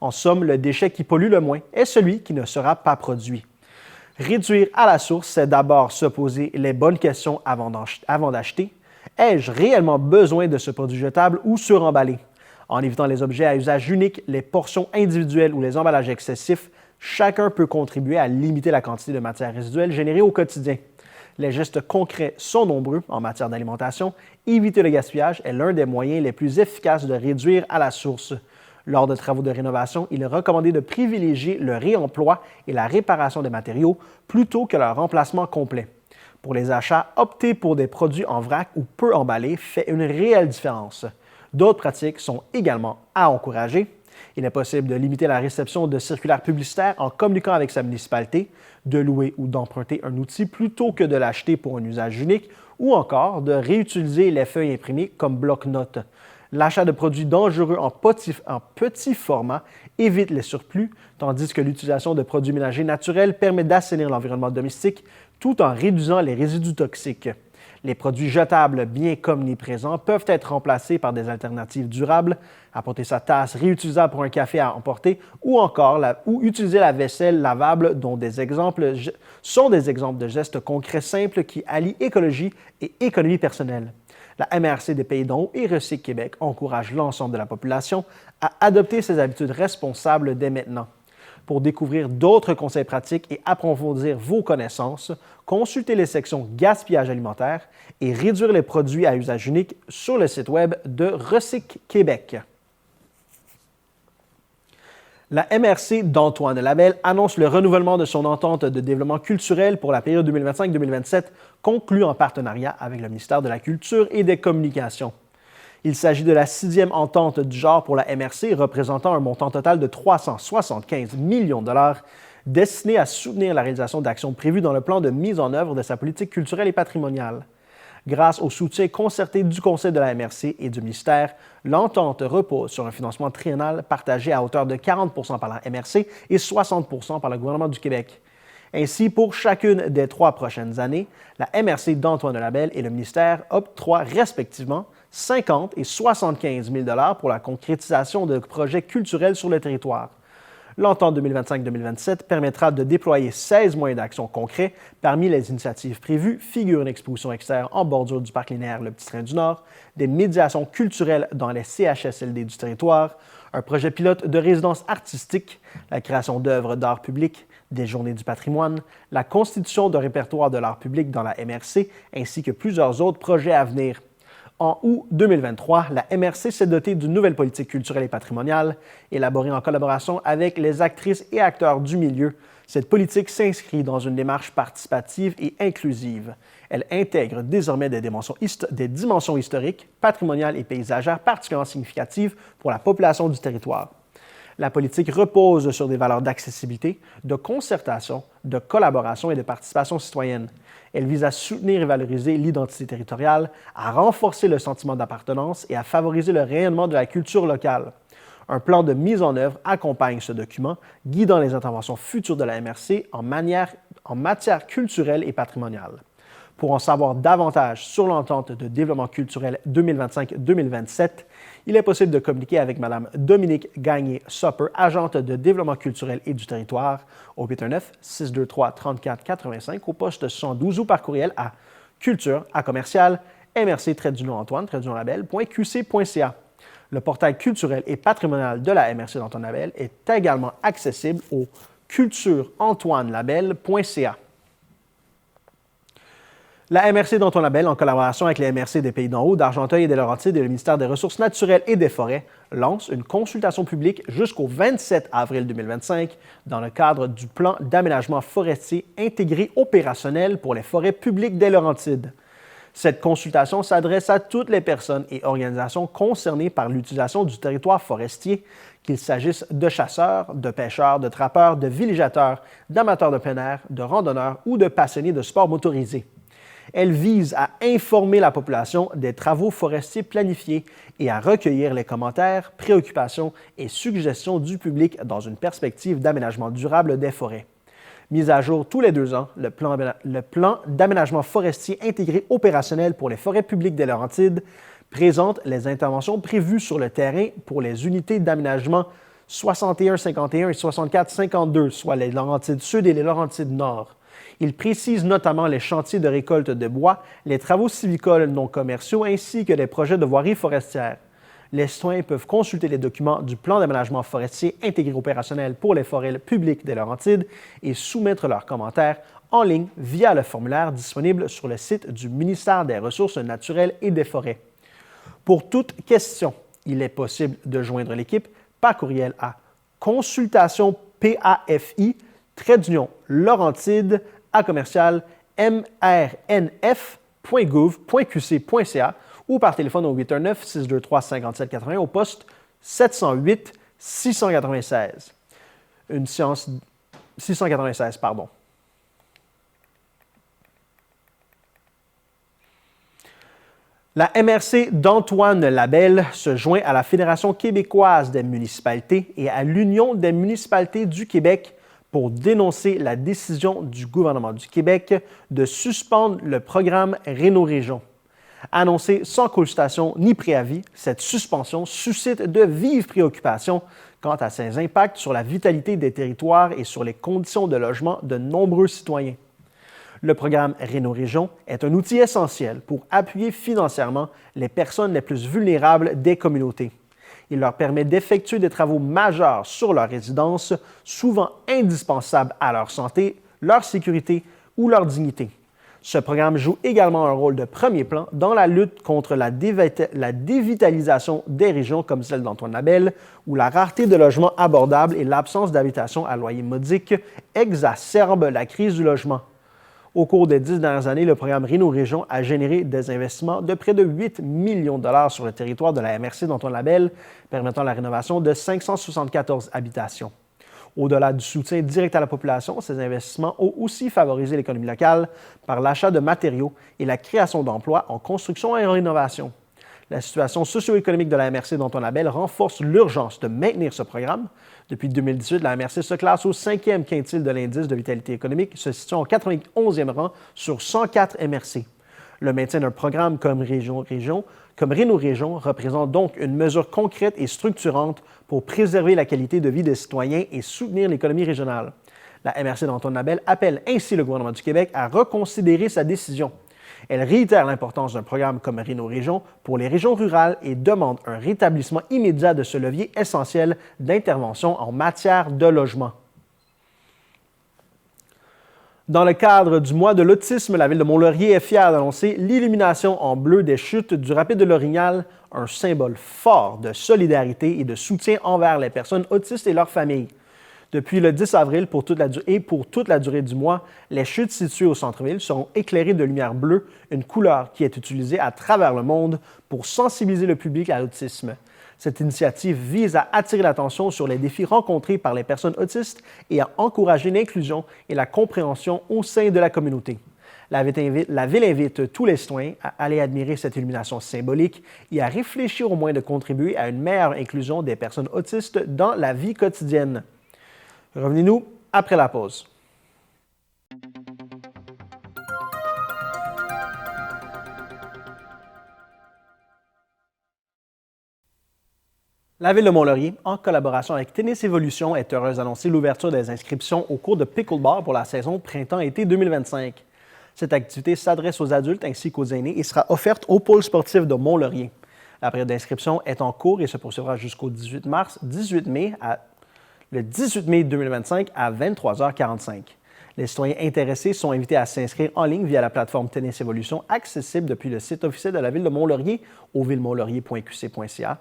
En somme, le déchet qui pollue le moins est celui qui ne sera pas produit. Réduire à la source, c'est d'abord se poser les bonnes questions avant d'acheter. Ai-je réellement besoin de ce produit jetable ou suremballé? En évitant les objets à usage unique, les portions individuelles ou les emballages excessifs, chacun peut contribuer à limiter la quantité de matières résiduelles générées au quotidien. Les gestes concrets sont nombreux en matière d'alimentation. Éviter le gaspillage est l'un des moyens les plus efficaces de réduire à la source. Lors de travaux de rénovation, il est recommandé de privilégier le réemploi et la réparation des matériaux plutôt que leur remplacement complet. Pour les achats, opter pour des produits en vrac ou peu emballés fait une réelle différence. D'autres pratiques sont également à encourager. Il est possible de limiter la réception de circulaires publicitaires en communiquant avec sa municipalité, de louer ou d'emprunter un outil plutôt que de l'acheter pour un usage unique, ou encore de réutiliser les feuilles imprimées comme bloc-notes. L'achat de produits dangereux en petit format évite les surplus, tandis que l'utilisation de produits ménagers naturels permet d'assainir l'environnement domestique tout en réduisant les résidus toxiques. Les produits jetables, bien qu'omniprésents, peuvent être remplacés par des alternatives durables, apporter sa tasse réutilisable pour un café à emporter ou encore utiliser la vaisselle lavable dont sont des exemples de gestes concrets simples qui allient écologie et économie personnelle. La MRC des Pays d'en Haut et Recyc Québec encouragent l'ensemble de la population à adopter ces habitudes responsables dès maintenant. Pour découvrir d'autres conseils pratiques et approfondir vos connaissances, consultez les sections gaspillage alimentaire et réduire les produits à usage unique sur le site web de Recyc Québec. La MRC d'Antoine Labelle annonce le renouvellement de son entente de développement culturel pour la période 2025-2027, conclue en partenariat avec le ministère de la Culture et des Communications. Il s'agit de la 6e entente du genre pour la MRC, représentant un montant total de 375 millions de dollars, destiné à soutenir la réalisation d'actions prévues dans le plan de mise en œuvre de sa politique culturelle et patrimoniale. Grâce au soutien concerté du Conseil de la MRC et du ministère, l'entente repose sur un financement triennal partagé à hauteur de 40 % par la MRC et 60 % par le gouvernement du Québec. Ainsi, pour chacune des 3 prochaines années, la MRC d'Antoine Labelle et le ministère octroient respectivement 50 et 75 000 $ pour la concrétisation de projets culturels sur le territoire. L'entente 2025-2027 permettra de déployer 16 moyens d'action concrets. Parmi les initiatives prévues figurent une exposition extérieure en bordure du parc linéaire Le Petit Train du Nord, des médiations culturelles dans les CHSLD du territoire, un projet pilote de résidence artistique, la création d'œuvres d'art public, des journées du patrimoine, la constitution d'un répertoire de l'art public dans la MRC, ainsi que plusieurs autres projets à venir. En août 2023, la MRC s'est dotée d'une nouvelle politique culturelle et patrimoniale, élaborée en collaboration avec les actrices et acteurs du milieu. Cette politique s'inscrit dans une démarche participative et inclusive. Elle intègre désormais des dimensions historiques, patrimoniales et paysagères particulièrement significatives pour la population du territoire. La politique repose sur des valeurs d'accessibilité, de concertation, de collaboration et de participation citoyenne. Elle vise à soutenir et valoriser l'identité territoriale, à renforcer le sentiment d'appartenance et à favoriser le rayonnement de la culture locale. Un plan de mise en œuvre accompagne ce document, guidant les interventions futures de la MRC en matière culturelle et patrimoniale. Pour en savoir davantage sur l'entente de développement culturel 2025-2027, il est possible de communiquer avec Mme Dominique Gagné-Sopper, agente de développement culturel et du territoire, au 819-623-3485, au poste 112 ou par courriel à culture@mrc-antoine-label.qc.ca. Le portail culturel et patrimonial de la MRC d'Antoine-Label est également accessible au cultureantoine-label.ca. La MRC d'Antoine-Label, en collaboration avec les MRC des Pays d'en haut, d'Argenteuil et des Laurentides et le ministère des Ressources naturelles et des Forêts, lance une consultation publique jusqu'au 27 avril 2025 dans le cadre du plan d'aménagement forestier intégré opérationnel pour les forêts publiques des Laurentides. Cette consultation s'adresse à toutes les personnes et organisations concernées par l'utilisation du territoire forestier, qu'il s'agisse de chasseurs, de pêcheurs, de trappeurs, de villégiateurs, d'amateurs de plein air, de randonneurs ou de passionnés de sports motorisés. Elle vise à informer la population des travaux forestiers planifiés et à recueillir les commentaires, préoccupations et suggestions du public dans une perspective d'aménagement durable des forêts. Mis à jour tous les 2 ans, le plan d'aménagement forestier intégré opérationnel pour les forêts publiques des Laurentides présente les interventions prévues sur le terrain pour les unités d'aménagement 61-51 et 64-52, soit les Laurentides Sud et les Laurentides Nord. Il précise notamment les chantiers de récolte de bois, les travaux civicoles non commerciaux ainsi que les projets de voirie forestière. Les citoyens peuvent consulter les documents du plan d'aménagement forestier intégré opérationnel pour les forêts publiques des Laurentides et soumettre leurs commentaires en ligne via le formulaire disponible sur le site du ministère des Ressources naturelles et des Forêts. Pour toute question, il est possible de joindre l'équipe par courriel à consultationpafi-laurentide @mrnf.gouv.qc.ca ou par téléphone au 819-623-5780 au poste 708-696. Une séance 696, pardon. La MRC d'Antoine-Label se joint à la Fédération québécoise des municipalités et à l'Union des municipalités du Québec pour dénoncer la décision du gouvernement du Québec de suspendre le programme Réno-Région. Annoncée sans consultation ni préavis, cette suspension suscite de vives préoccupations quant à ses impacts sur la vitalité des territoires et sur les conditions de logement de nombreux citoyens. Le programme Réno-Région est un outil essentiel pour appuyer financièrement les personnes les plus vulnérables des communautés. Il leur permet d'effectuer des travaux majeurs sur leur résidence, souvent indispensables à leur santé, leur sécurité ou leur dignité. Ce programme joue également un rôle de premier plan dans la lutte contre la dévitalisation des régions comme celle d'Antoine-Label, où la rareté de logements abordables et l'absence d'habitation à loyer modique exacerbent la crise du logement. Au cours des 10 dernières années, le programme Réno-Région a généré des investissements de près de 8 millions de dollars sur le territoire de la MRC d'Antoine-Label, permettant la rénovation de 574 habitations. Au-delà du soutien direct à la population, ces investissements ont aussi favorisé l'économie locale par l'achat de matériaux et la création d'emplois en construction et en rénovation. La situation socio-économique de la MRC d'Antoine-Label renforce l'urgence de maintenir ce programme. Depuis 2018, la MRC se classe au 5e quintile de l'indice de vitalité économique, se situant au 91e rang sur 104 MRC. Le maintien d'un programme comme Réno-Région représente donc une mesure concrète et structurante pour préserver la qualité de vie des citoyens et soutenir l'économie régionale. La MRC d'Antoine-Label appelle ainsi le gouvernement du Québec à reconsidérer sa décision. Elle réitère l'importance d'un programme comme Réno-Région pour les régions rurales et demande un rétablissement immédiat de ce levier essentiel d'intervention en matière de logement. Dans le cadre du mois de l'autisme, la Ville de Mont-Laurier est fière d'annoncer l'illumination en bleu des chutes du rapide de l'Orignal, un symbole fort de solidarité et de soutien envers les personnes autistes et leurs familles. Depuis le 10 avril pour toute la durée du mois, les chutes situées au centre-ville seront éclairées de lumière bleue, une couleur qui est utilisée à travers le monde pour sensibiliser le public à l'autisme. Cette initiative vise à attirer l'attention sur les défis rencontrés par les personnes autistes et à encourager l'inclusion et la compréhension au sein de la communauté. La Ville invite tous les citoyens à aller admirer cette illumination symbolique et à réfléchir au moyen de contribuer à une meilleure inclusion des personnes autistes dans la vie quotidienne. Revenez-nous après la pause. La Ville de Mont-Laurier, en collaboration avec Tennis Evolution, est heureuse d'annoncer l'ouverture des inscriptions au cours de pickleball pour la saison printemps-été 2025. Cette activité s'adresse aux adultes ainsi qu'aux aînés et sera offerte au pôle sportif de Mont-Laurier. La période d'inscription est en cours et se poursuivra jusqu'au 18 mai 2025 à 23h45. Les citoyens intéressés sont invités à s'inscrire en ligne via la plateforme Tennis Evolution, accessible depuis le site officiel de la Ville de Mont-Laurier au villemontlaurier.qc.ca.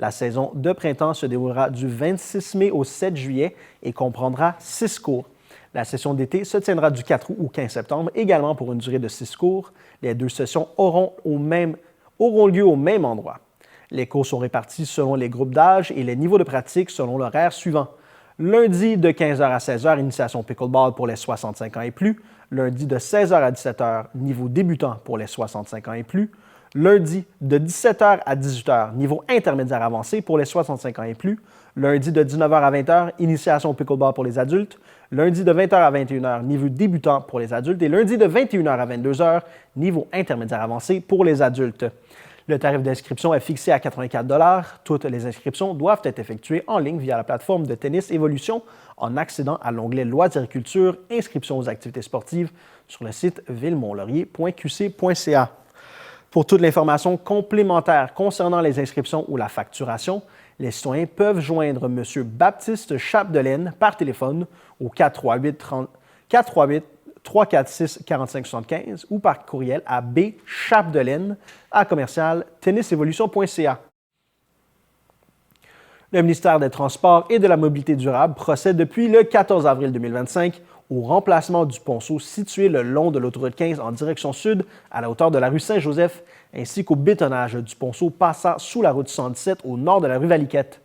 La saison de printemps se déroulera du 26 mai au 7 juillet et comprendra 6 cours. La session d'été se tiendra du 4 août au 15 septembre, également pour une durée de 6 cours. Les 2 sessions auront lieu au même endroit. Les cours sont répartis selon les groupes d'âge et les niveaux de pratique selon l'horaire suivant. Lundi de 15h à 16h, initiation pickleball pour les 65 ans et plus. Lundi de 16h à 17h, niveau débutant pour les 65 ans et plus. Lundi de 17h à 18h, niveau intermédiaire avancé pour les 65 ans et plus. Lundi de 19h à 20h, initiation pickleball pour les adultes. Lundi de 20h à 21h, niveau débutant pour les adultes. Et lundi de 21h à 22h, niveau intermédiaire avancé pour les adultes. Le tarif d'inscription est fixé à 84 $. Toutes les inscriptions doivent être effectuées en ligne via la plateforme de Tennis Evolution en accédant à l'onglet Loisirs et culture, inscription aux activités sportives sur le site villemontlaurier.qc.ca. Pour toute l'information complémentaire concernant les inscriptions ou la facturation, les citoyens peuvent joindre M. Baptiste Chapdelaine par téléphone au 438-346-4575 ou par courriel à bchapdelaine@tennisevolution.ca. Le ministère des Transports et de la Mobilité durable procède depuis le 14 avril 2025 au remplacement du ponceau situé le long de l'autoroute 15 en direction sud à la hauteur de la rue Saint-Joseph, ainsi qu'au bétonnage du ponceau passant sous la route 117 au nord de la rue Valiquette.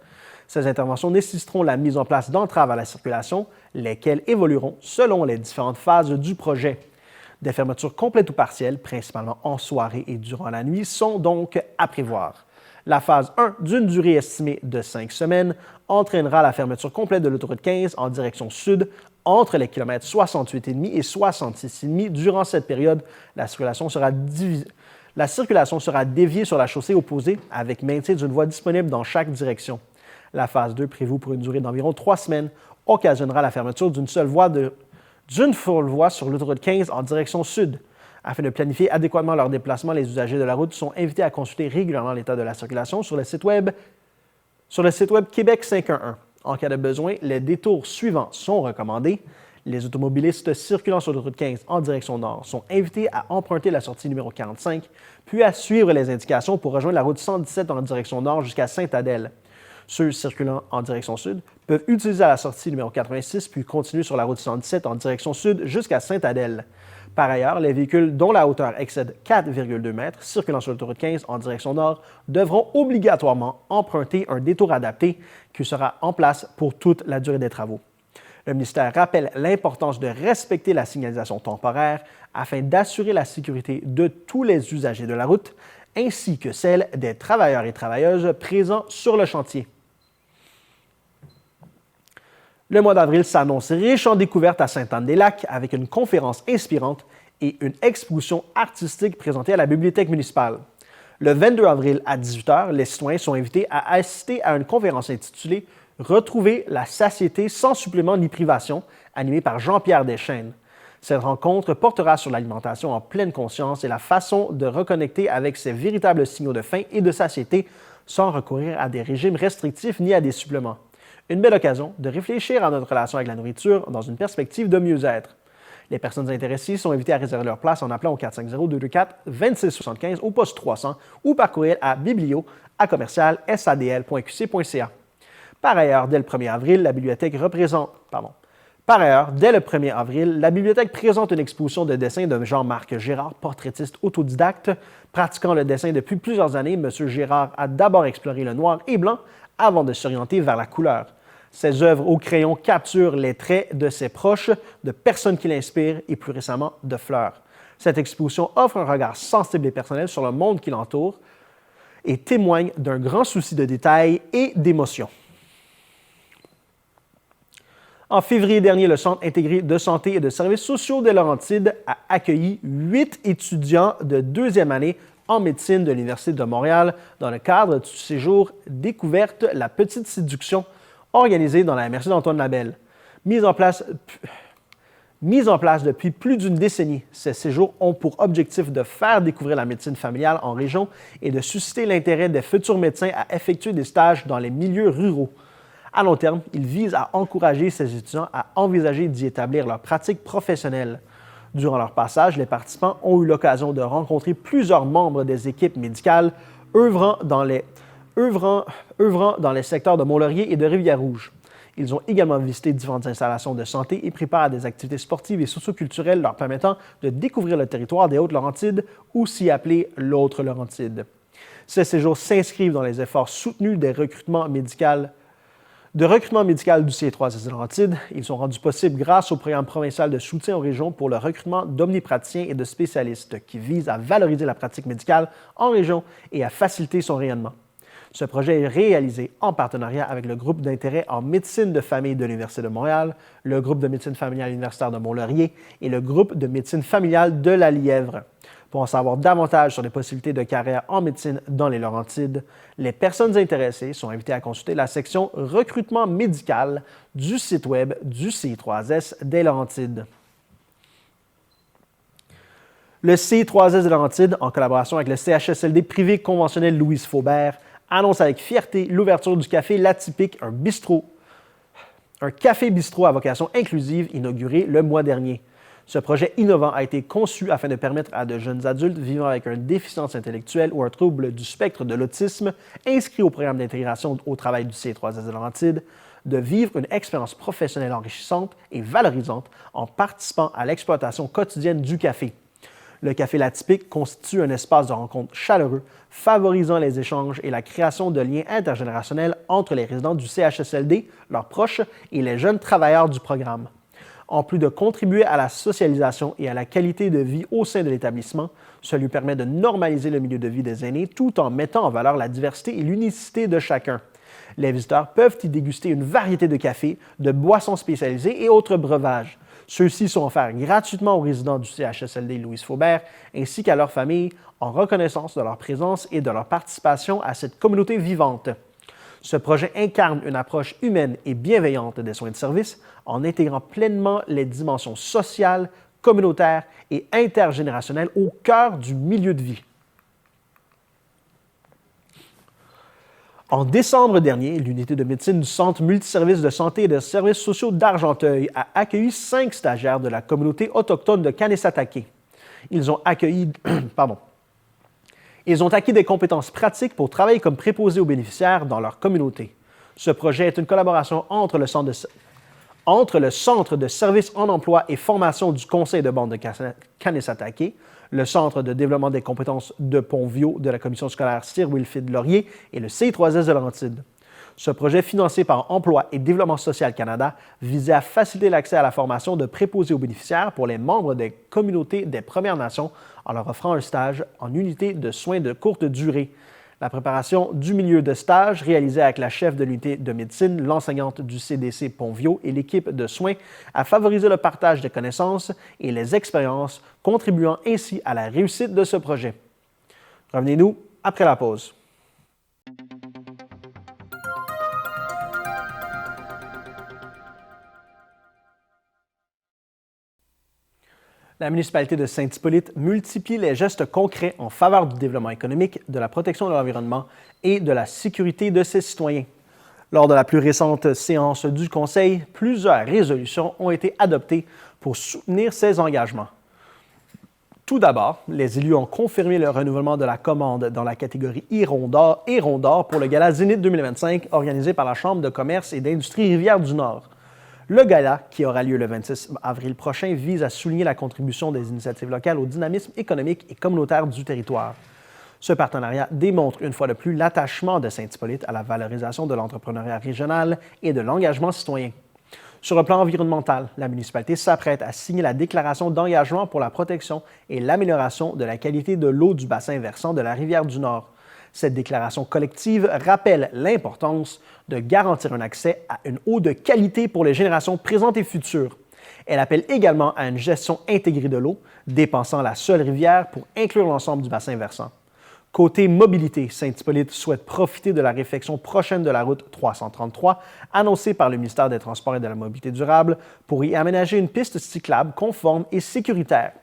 Ces interventions nécessiteront la mise en place d'entraves à la circulation, lesquelles évolueront selon les différentes phases du projet. Des fermetures complètes ou partielles, principalement en soirée et durant la nuit, sont donc à prévoir. La phase 1, d'une durée estimée de 5 semaines, entraînera la fermeture complète de l'autoroute 15 en direction sud entre les kilomètres 68,5 et 66,5. Durant cette période, la circulation sera déviée sur la chaussée opposée avec maintien d'une voie disponible dans chaque direction. La phase 2, prévue pour une durée d'environ 3 semaines, occasionnera la fermeture d'une seule voie sur l'autoroute 15 en direction sud. Afin de planifier adéquatement leur déplacement, les usagers de la route sont invités à consulter régulièrement l'état de la circulation sur le site web Québec 511. En cas de besoin, les détours suivants sont recommandés. Les automobilistes circulant sur l'autoroute 15 en direction nord sont invités à emprunter la sortie numéro 45, puis à suivre les indications pour rejoindre la route 117 en direction nord jusqu'à Sainte-Adèle. Ceux circulant en direction sud peuvent utiliser la sortie numéro 86 puis continuer sur la route 117 en direction sud jusqu'à Sainte-Adèle. Par ailleurs, les véhicules dont la hauteur excède 4,2 mètres circulant sur l'autoroute 15 en direction nord devront obligatoirement emprunter un détour adapté qui sera en place pour toute la durée des travaux. Le ministère rappelle l'importance de respecter la signalisation temporaire afin d'assurer la sécurité de tous les usagers de la route ainsi que celle des travailleurs et travailleuses présents sur le chantier. Le mois d'avril s'annonce riche en découvertes à Sainte-Anne-des-Lacs avec une conférence inspirante et une exposition artistique présentée à la bibliothèque municipale. Le 22 avril à 18h, les citoyens sont invités à assister à une conférence intitulée « Retrouver la satiété sans supplément ni privation » animée par Jean-Pierre Deschênes. Cette rencontre portera sur l'alimentation en pleine conscience et la façon de reconnecter avec ces véritables signaux de faim et de satiété sans recourir à des régimes restrictifs ni à des suppléments. Une belle occasion de réfléchir à notre relation avec la nourriture dans une perspective de mieux-être. Les personnes intéressées sont invitées à réserver leur place en appelant au 450-224-2675 au poste 300 ou par courriel à biblio@sadl.qc.ca. Par ailleurs, dès le 1er avril, la bibliothèque présente une exposition de dessins de Jean-Marc Gérard, portraitiste autodidacte. Pratiquant le dessin depuis plusieurs années, M. Gérard a d'abord exploré le noir et blanc avant de s'orienter vers la couleur. Ses œuvres au crayon capturent les traits de ses proches, de personnes qui l'inspirent et plus récemment de fleurs. Cette exposition offre un regard sensible et personnel sur le monde qui l'entoure et témoigne d'un grand souci de détail et d'émotion. En février dernier, le Centre intégré de santé et de services sociaux des Laurentides a accueilli 8 étudiants de deuxième année en médecine de l'Université de Montréal dans le cadre du séjour Découverte La Petite Séduction organisé dans la MRC d'Antoine Labelle. Mise en place depuis plus d'une décennie, ces séjours ont pour objectif de faire découvrir la médecine familiale en région et de susciter l'intérêt des futurs médecins à effectuer des stages dans les milieux ruraux. À long terme, ils visent à encourager ces étudiants à envisager d'y établir leur pratique professionnelle. Durant leur passage, les participants ont eu l'occasion de rencontrer plusieurs membres des équipes médicales œuvrant dans les secteurs de Mont-Laurier et de Rivière-Rouge. Ils ont également visité différentes installations de santé et préparent des activités sportives et socioculturelles leur permettant de découvrir le territoire des Hautes-Laurentides, aussi appelé l'Autre Laurentide. Ces séjours s'inscrivent dans les efforts soutenus de recrutement médical du CIE3S Laurentides. Ils sont rendus possibles grâce au programme provincial de soutien aux régions pour le recrutement d'omnipraticiens et de spécialistes qui vise à valoriser la pratique médicale en région et à faciliter son rayonnement. Ce projet est réalisé en partenariat avec le groupe d'intérêt en médecine de famille de l'Université de Montréal, le groupe de médecine familiale universitaire de Mont-Laurier et le groupe de médecine familiale de la Lièvre. Pour en savoir davantage sur les possibilités de carrière en médecine dans les Laurentides, les personnes intéressées sont invitées à consulter la section recrutement médical du site web du CI3S des Laurentides. Le CI3S des Laurentides, en collaboration avec le CHSLD privé conventionnel Louise Faubert, annonce avec fierté l'ouverture du café L'Atypique, un café-bistrot à vocation inclusive inauguré le mois dernier. Ce projet innovant a été conçu afin de permettre à de jeunes adultes vivant avec une déficience intellectuelle ou un trouble du spectre de l'autisme inscrits au programme d'intégration au travail du CI3S des Laurentides de vivre une expérience professionnelle enrichissante et valorisante en participant à l'exploitation quotidienne du café. Le Café L'Atypique constitue un espace de rencontre chaleureux, favorisant les échanges et la création de liens intergénérationnels entre les résidents du CHSLD, leurs proches et les jeunes travailleurs du programme. En plus de contribuer à la socialisation et à la qualité de vie au sein de l'établissement, cela lui permet de normaliser le milieu de vie des aînés tout en mettant en valeur la diversité et l'unicité de chacun. Les visiteurs peuvent y déguster une variété de cafés, de boissons spécialisées et autres breuvages. Ceux-ci sont offerts gratuitement aux résidents du CHSLD Louise Faubert ainsi qu'à leurs familles en reconnaissance de leur présence et de leur participation à cette communauté vivante. Ce projet incarne une approche humaine et bienveillante des soins de service en intégrant pleinement les dimensions sociales, communautaires et intergénérationnelles au cœur du milieu de vie. En décembre dernier, l'unité de médecine du Centre multiservices de santé et de services sociaux d'Argenteuil a accueilli 5 stagiaires de la communauté autochtone de Kanesatake. Ils ont acquis des compétences pratiques pour travailler comme préposés aux bénéficiaires dans leur communauté. Ce projet est une collaboration entre le Centre de services en emploi et formation du Conseil de bande de Kanesatake, le Centre de développement des compétences de Pont-Vieux de la Commission scolaire Sir Wilfrid Laurier et le CI3S de Laurentides. Ce projet, financé par Emploi et Développement social Canada, visait à faciliter l'accès à la formation de préposés aux bénéficiaires pour les membres des communautés des Premières Nations en leur offrant un stage en unité de soins de courte durée. La préparation du milieu de stage, réalisée avec la chef de l'unité de médecine, l'enseignante du CDC Pont-Vieux et l'équipe de soins, a favorisé le partage des connaissances et les expériences, contribuant ainsi à la réussite de ce projet. Revenez-nous après la pause. La municipalité de Saint-Hippolyte multiplie les gestes concrets en faveur du développement économique, de la protection de l'environnement et de la sécurité de ses citoyens. Lors de la plus récente séance du Conseil, plusieurs résolutions ont été adoptées pour soutenir ces engagements. Tout d'abord, les élus ont confirmé le renouvellement de la commande dans la catégorie Héron d'or pour le Gala Zénith 2025 organisé par la Chambre de commerce et d'industrie Rivière-du-Nord. Le gala, qui aura lieu le 26 avril prochain, vise à souligner la contribution des initiatives locales au dynamisme économique et communautaire du territoire. Ce partenariat démontre une fois de plus l'attachement de Saint-Hippolyte à la valorisation de l'entrepreneuriat régional et de l'engagement citoyen. Sur le plan environnemental, la municipalité s'apprête à signer la déclaration d'engagement pour la protection et l'amélioration de la qualité de l'eau du bassin versant de la Rivière-du-Nord. Cette déclaration collective rappelle l'importance de garantir un accès à une eau de qualité pour les générations présentes et futures. Elle appelle également à une gestion intégrée de l'eau, dépensant la seule rivière pour inclure l'ensemble du bassin versant. Côté mobilité, Saint-Hippolyte souhaite profiter de la réfection prochaine de la route 333, annoncée par le ministère des Transports et de la Mobilité durable, pour y aménager une piste cyclable conforme et sécuritaire.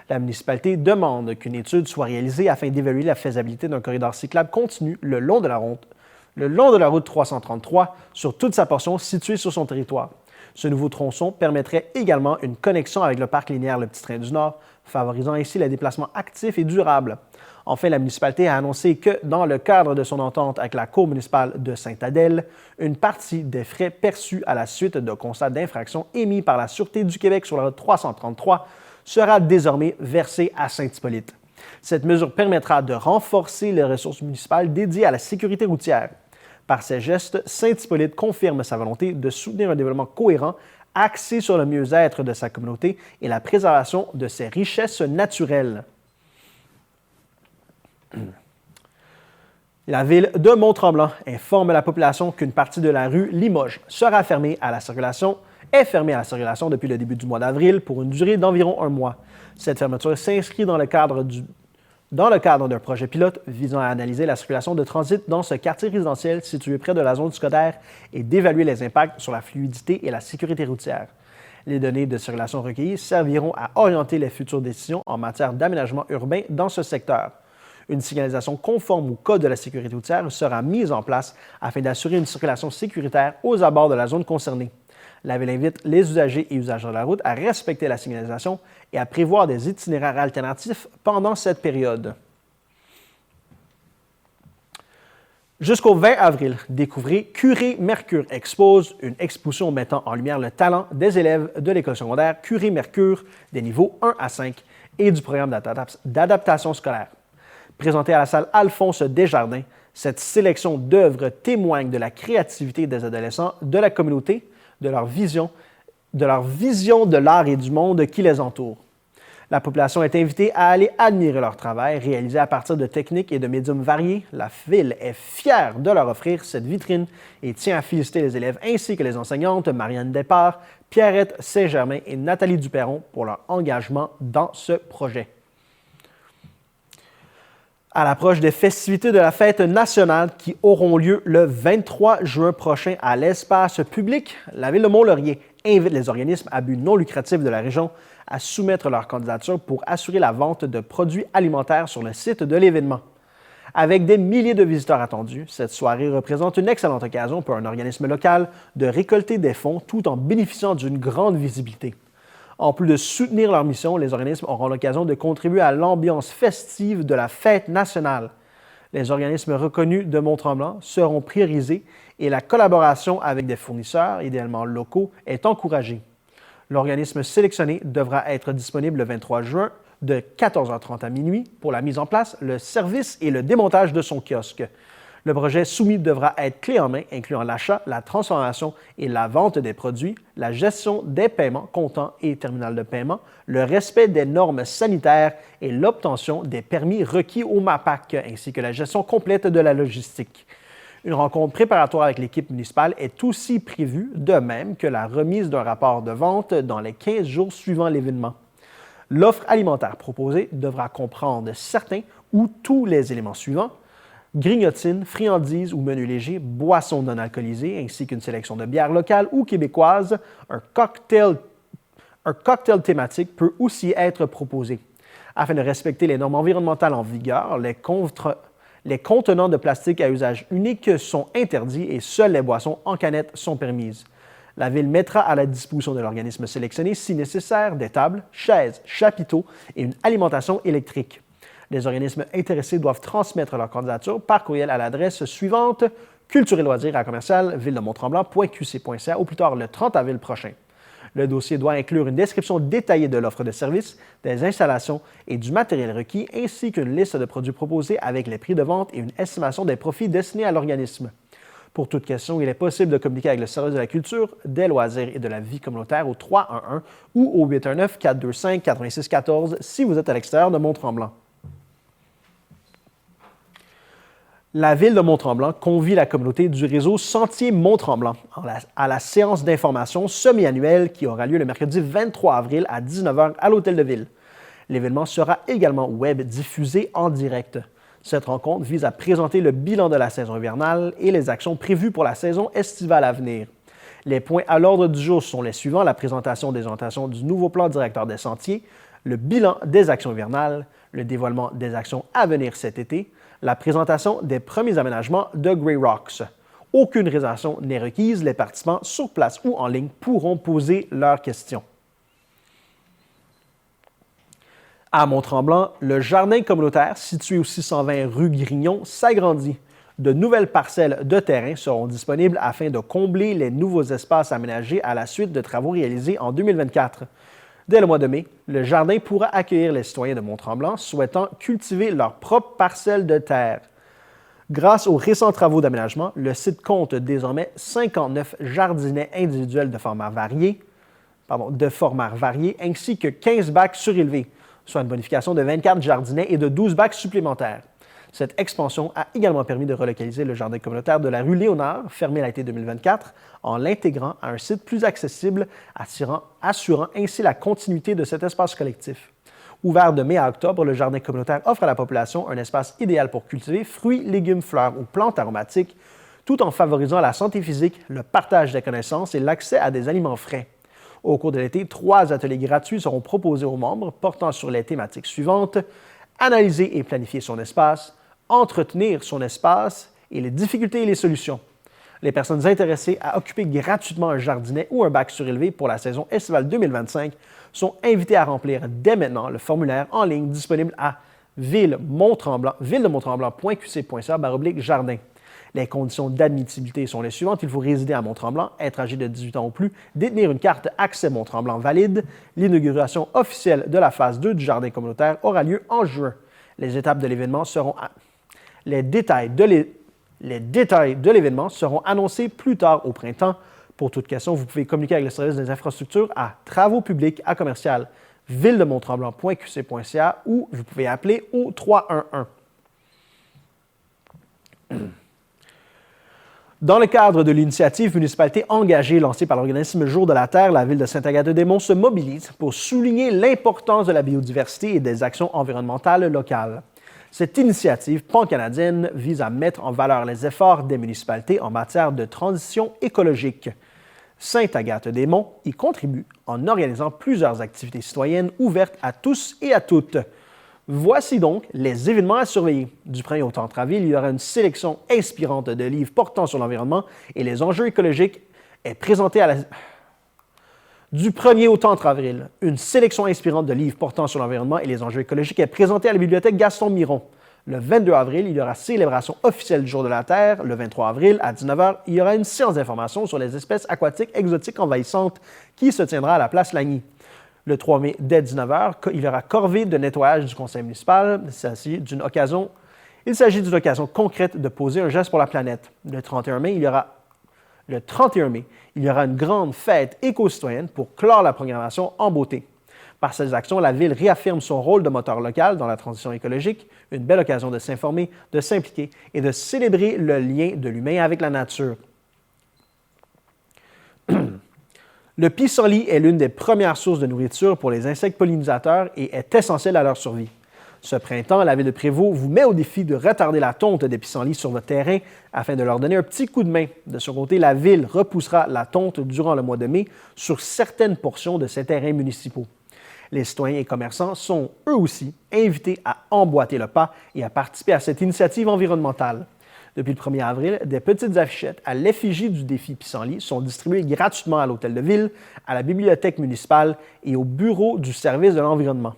La municipalité demande qu'une étude soit réalisée afin d'évaluer la faisabilité d'un corridor cyclable continu le long de la route 333 sur toute sa portion située sur son territoire. Ce nouveau tronçon permettrait également une connexion avec le parc linéaire Le Petit Train du Nord, favorisant ainsi les déplacements actifs et durables. Enfin, la municipalité a annoncé que, dans le cadre de son entente avec la Cour municipale de Sainte-Adèle, une partie des frais perçus à la suite de constats d'infraction émis par la Sûreté du Québec sur la route 333 sera désormais versée à Saint-Hippolyte. Cette mesure permettra de renforcer les ressources municipales dédiées à la sécurité routière. Par ces gestes, Saint-Hippolyte confirme sa volonté de soutenir un développement cohérent axé sur le mieux-être de sa communauté et la préservation de ses richesses naturelles. La ville de Mont-Tremblant informe la population qu'une partie de la rue Limoges est fermée à la circulation depuis le début du mois d'avril pour une durée d'environ un mois. Cette fermeture s'inscrit dans le cadre d'un projet pilote visant à analyser la circulation de transit dans ce quartier résidentiel situé près de la zone scolaire et d'évaluer les impacts sur la fluidité et la sécurité routière. Les données de circulation recueillies serviront à orienter les futures décisions en matière d'aménagement urbain dans ce secteur. Une signalisation conforme au Code de la sécurité routière sera mise en place afin d'assurer une circulation sécuritaire aux abords de la zone concernée. La Ville invite les usagers et usagers de la route à respecter la signalisation et à prévoir des itinéraires alternatifs pendant cette période. Jusqu'au 20 avril, découvrez Curé Mercure expose, une exposition mettant en lumière le talent des élèves de l'école secondaire Curé Mercure des niveaux 1 à 5 et du programme d'adaptation scolaire. Présentée à la salle Alphonse Desjardins, cette sélection d'œuvres témoigne de la créativité des adolescents de la communauté, de leur vision de l'art et du monde qui les entoure. La population est invitée à aller admirer leur travail réalisé à partir de techniques et de médiums variés. La Ville est fière de leur offrir cette vitrine et tient à féliciter les élèves ainsi que les enseignantes Marianne Despart, Pierrette Saint-Germain et Nathalie Duperron pour leur engagement dans ce projet. À l'approche des festivités de la fête nationale qui auront lieu le 23 juin prochain à l'espace public, la Ville de Mont-Laurier invite les organismes à but non lucratif de la région à soumettre leur candidature pour assurer la vente de produits alimentaires sur le site de l'événement. Avec des milliers de visiteurs attendus, cette soirée représente une excellente occasion pour un organisme local de récolter des fonds tout en bénéficiant d'une grande visibilité. En plus de soutenir leur mission, les organismes auront l'occasion de contribuer à l'ambiance festive de la fête nationale. Les organismes reconnus de Mont-Tremblant seront priorisés et la collaboration avec des fournisseurs, idéalement locaux, est encouragée. L'organisme sélectionné devra être disponible le 23 juin de 14h30 à minuit pour la mise en place, le service et le démontage de son kiosque. Le projet soumis devra être clé en main, incluant l'achat, la transformation et la vente des produits, la gestion des paiements comptants et terminal de paiement, le respect des normes sanitaires et l'obtention des permis requis au MAPAC, ainsi que la gestion complète de la logistique. Une rencontre préparatoire avec l'équipe municipale est aussi prévue, de même que la remise d'un rapport de vente dans les 15 jours suivant l'événement. L'offre alimentaire proposée devra comprendre certains ou tous les éléments suivants: grignotines, friandises ou menus légers, boissons non alcoolisées, ainsi qu'une sélection de bières locales ou québécoises. Un cocktail thématique peut aussi être proposé. Afin de respecter les normes environnementales en vigueur, les contenants de plastique à usage unique sont interdits et seules les boissons en canette sont permises. La Ville mettra à la disposition de l'organisme sélectionné, si nécessaire, des tables, chaises, chapiteaux et une alimentation électrique. Les organismes intéressés doivent transmettre leur candidature par courriel à l'adresse suivante: culture et loisirs à commercial ville-de-Mont-Tremblant.qc.ca au plus tard le 30 avril prochain. Le dossier doit inclure une description détaillée de l'offre de services, des installations et du matériel requis, ainsi qu'une liste de produits proposés avec les prix de vente et une estimation des profits destinés à l'organisme. Pour toute question, il est possible de communiquer avec le service de la culture, des loisirs et de la vie communautaire au 311 ou au 819-425-8614 si vous êtes à l'extérieur de Mont-Tremblant. La Ville de Mont-Tremblant convie la communauté du réseau Sentier Mont-Tremblant à la séance d'information semi-annuelle qui aura lieu le mercredi 23 avril à 19h à l'Hôtel de Ville. L'événement sera également web diffusé en direct. Cette rencontre vise à présenter le bilan de la saison hivernale et les actions prévues pour la saison estivale à venir. Les points à l'ordre du jour sont les suivants: la présentation des orientations du nouveau plan directeur des sentiers, le bilan des actions hivernales, le dévoilement des actions à venir cet été, la présentation des premiers aménagements de Grey Rocks. Aucune réservation n'est requise. Les participants sur place ou en ligne pourront poser leurs questions. À Mont-Tremblant, le jardin communautaire, situé au 620 rue Grignon, s'agrandit. De nouvelles parcelles de terrain seront disponibles afin de combler les nouveaux espaces aménagés à la suite de travaux réalisés en 2024. Dès le mois de mai, le jardin pourra accueillir les citoyens de Mont-Tremblant souhaitant cultiver leur propre parcelle de terre. Grâce aux récents travaux d'aménagement, le site compte désormais 59 jardinets individuels de format varié, ainsi que 15 bacs surélevés, soit une bonification de 24 jardinets et de 12 bacs supplémentaires. Cette expansion a également permis de relocaliser le jardin communautaire de la rue Léonard, fermé à l'été 2024, en l'intégrant à un site plus accessible, assurant ainsi la continuité de cet espace collectif. Ouvert de mai à octobre, le jardin communautaire offre à la population un espace idéal pour cultiver fruits, légumes, fleurs ou plantes aromatiques, tout en favorisant la santé physique, le partage des connaissances et l'accès à des aliments frais. Au cours de l'été, 3 ateliers gratuits seront proposés aux membres portant sur les thématiques suivantes: analyser et planifier son espace, entretenir son espace et les difficultés et les solutions. Les personnes intéressées à occuper gratuitement un jardinet ou un bac surélevé pour la saison estivale 2025 sont invitées à remplir dès maintenant le formulaire en ligne disponible à villedemontremblant.qc.ca/jardin. Les conditions d'admissibilité sont les suivantes: il faut résider à Mont-Tremblant, être âgé de 18 ans ou plus, détenir une carte Accès Mont-Tremblant valide. L'inauguration officielle de la phase 2 du jardin communautaire aura lieu en juin. Les étapes de l'événement seront Les détails de l'événement seront annoncés plus tard au printemps. Pour toute question, vous pouvez communiquer avec le service des infrastructures à travauxpublics@villedemontremblant.qc.ca ou vous pouvez appeler au 311. Dans le cadre de l'initiative Municipalité engagée lancée par l'organisme Jour de la Terre, la ville de Sainte-Agathe-des-Monts se mobilise pour souligner l'importance de la biodiversité et des actions environnementales locales. Cette initiative pan-canadienne vise à mettre en valeur les efforts des municipalités en matière de transition écologique. Sainte-Agathe-des-Monts y contribue en organisant plusieurs activités citoyennes ouvertes à tous et à toutes. Voici donc les événements à surveiller. Du 1er au 30 avril, il y aura une sélection inspirante de livres portant sur l'environnement et les enjeux écologiques est présentée Du 1er au 30 avril, une sélection inspirante de livres portant sur l'environnement et les enjeux écologiques est présentée à la bibliothèque Gaston Miron. Le 22 avril, il y aura célébration officielle du Jour de la Terre. Le 23 avril, à 19h, il y aura une séance d'information sur les espèces aquatiques exotiques envahissantes qui se tiendra à la place Lagny. Le 3 mai, dès 19h, il y aura corvée de nettoyage du conseil municipal. Il s'agit d'une occasion concrète de poser un geste pour la planète. Le 31 mai, il y aura une grande fête éco-citoyenne pour clore la programmation en beauté. Par ces actions, la Ville réaffirme son rôle de moteur local dans la transition écologique, une belle occasion de s'informer, de s'impliquer et de célébrer le lien de l'humain avec la nature. Le pissenlit est l'une des premières sources de nourriture pour les insectes pollinisateurs et est essentiel à leur survie. Ce printemps, la Ville de Prévost vous met au défi de retarder la tonte des pissenlits sur votre terrain afin de leur donner un petit coup de main. De son côté, la Ville repoussera la tonte durant le mois de mai sur certaines portions de ses terrains municipaux. Les citoyens et commerçants sont, eux aussi, invités à emboîter le pas et à participer à cette initiative environnementale. Depuis le 1er avril, des petites affichettes à l'effigie du défi pissenlit sont distribuées gratuitement à l'Hôtel de Ville, à la bibliothèque municipale et au bureau du service de l'environnement.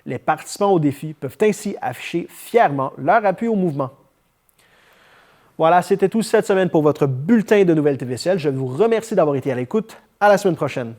Les participants au défi peuvent ainsi afficher fièrement leur appui au mouvement. Voilà, c'était tout cette semaine pour votre bulletin de nouvelles TVCL. Je vous remercie d'avoir été à l'écoute. À la semaine prochaine.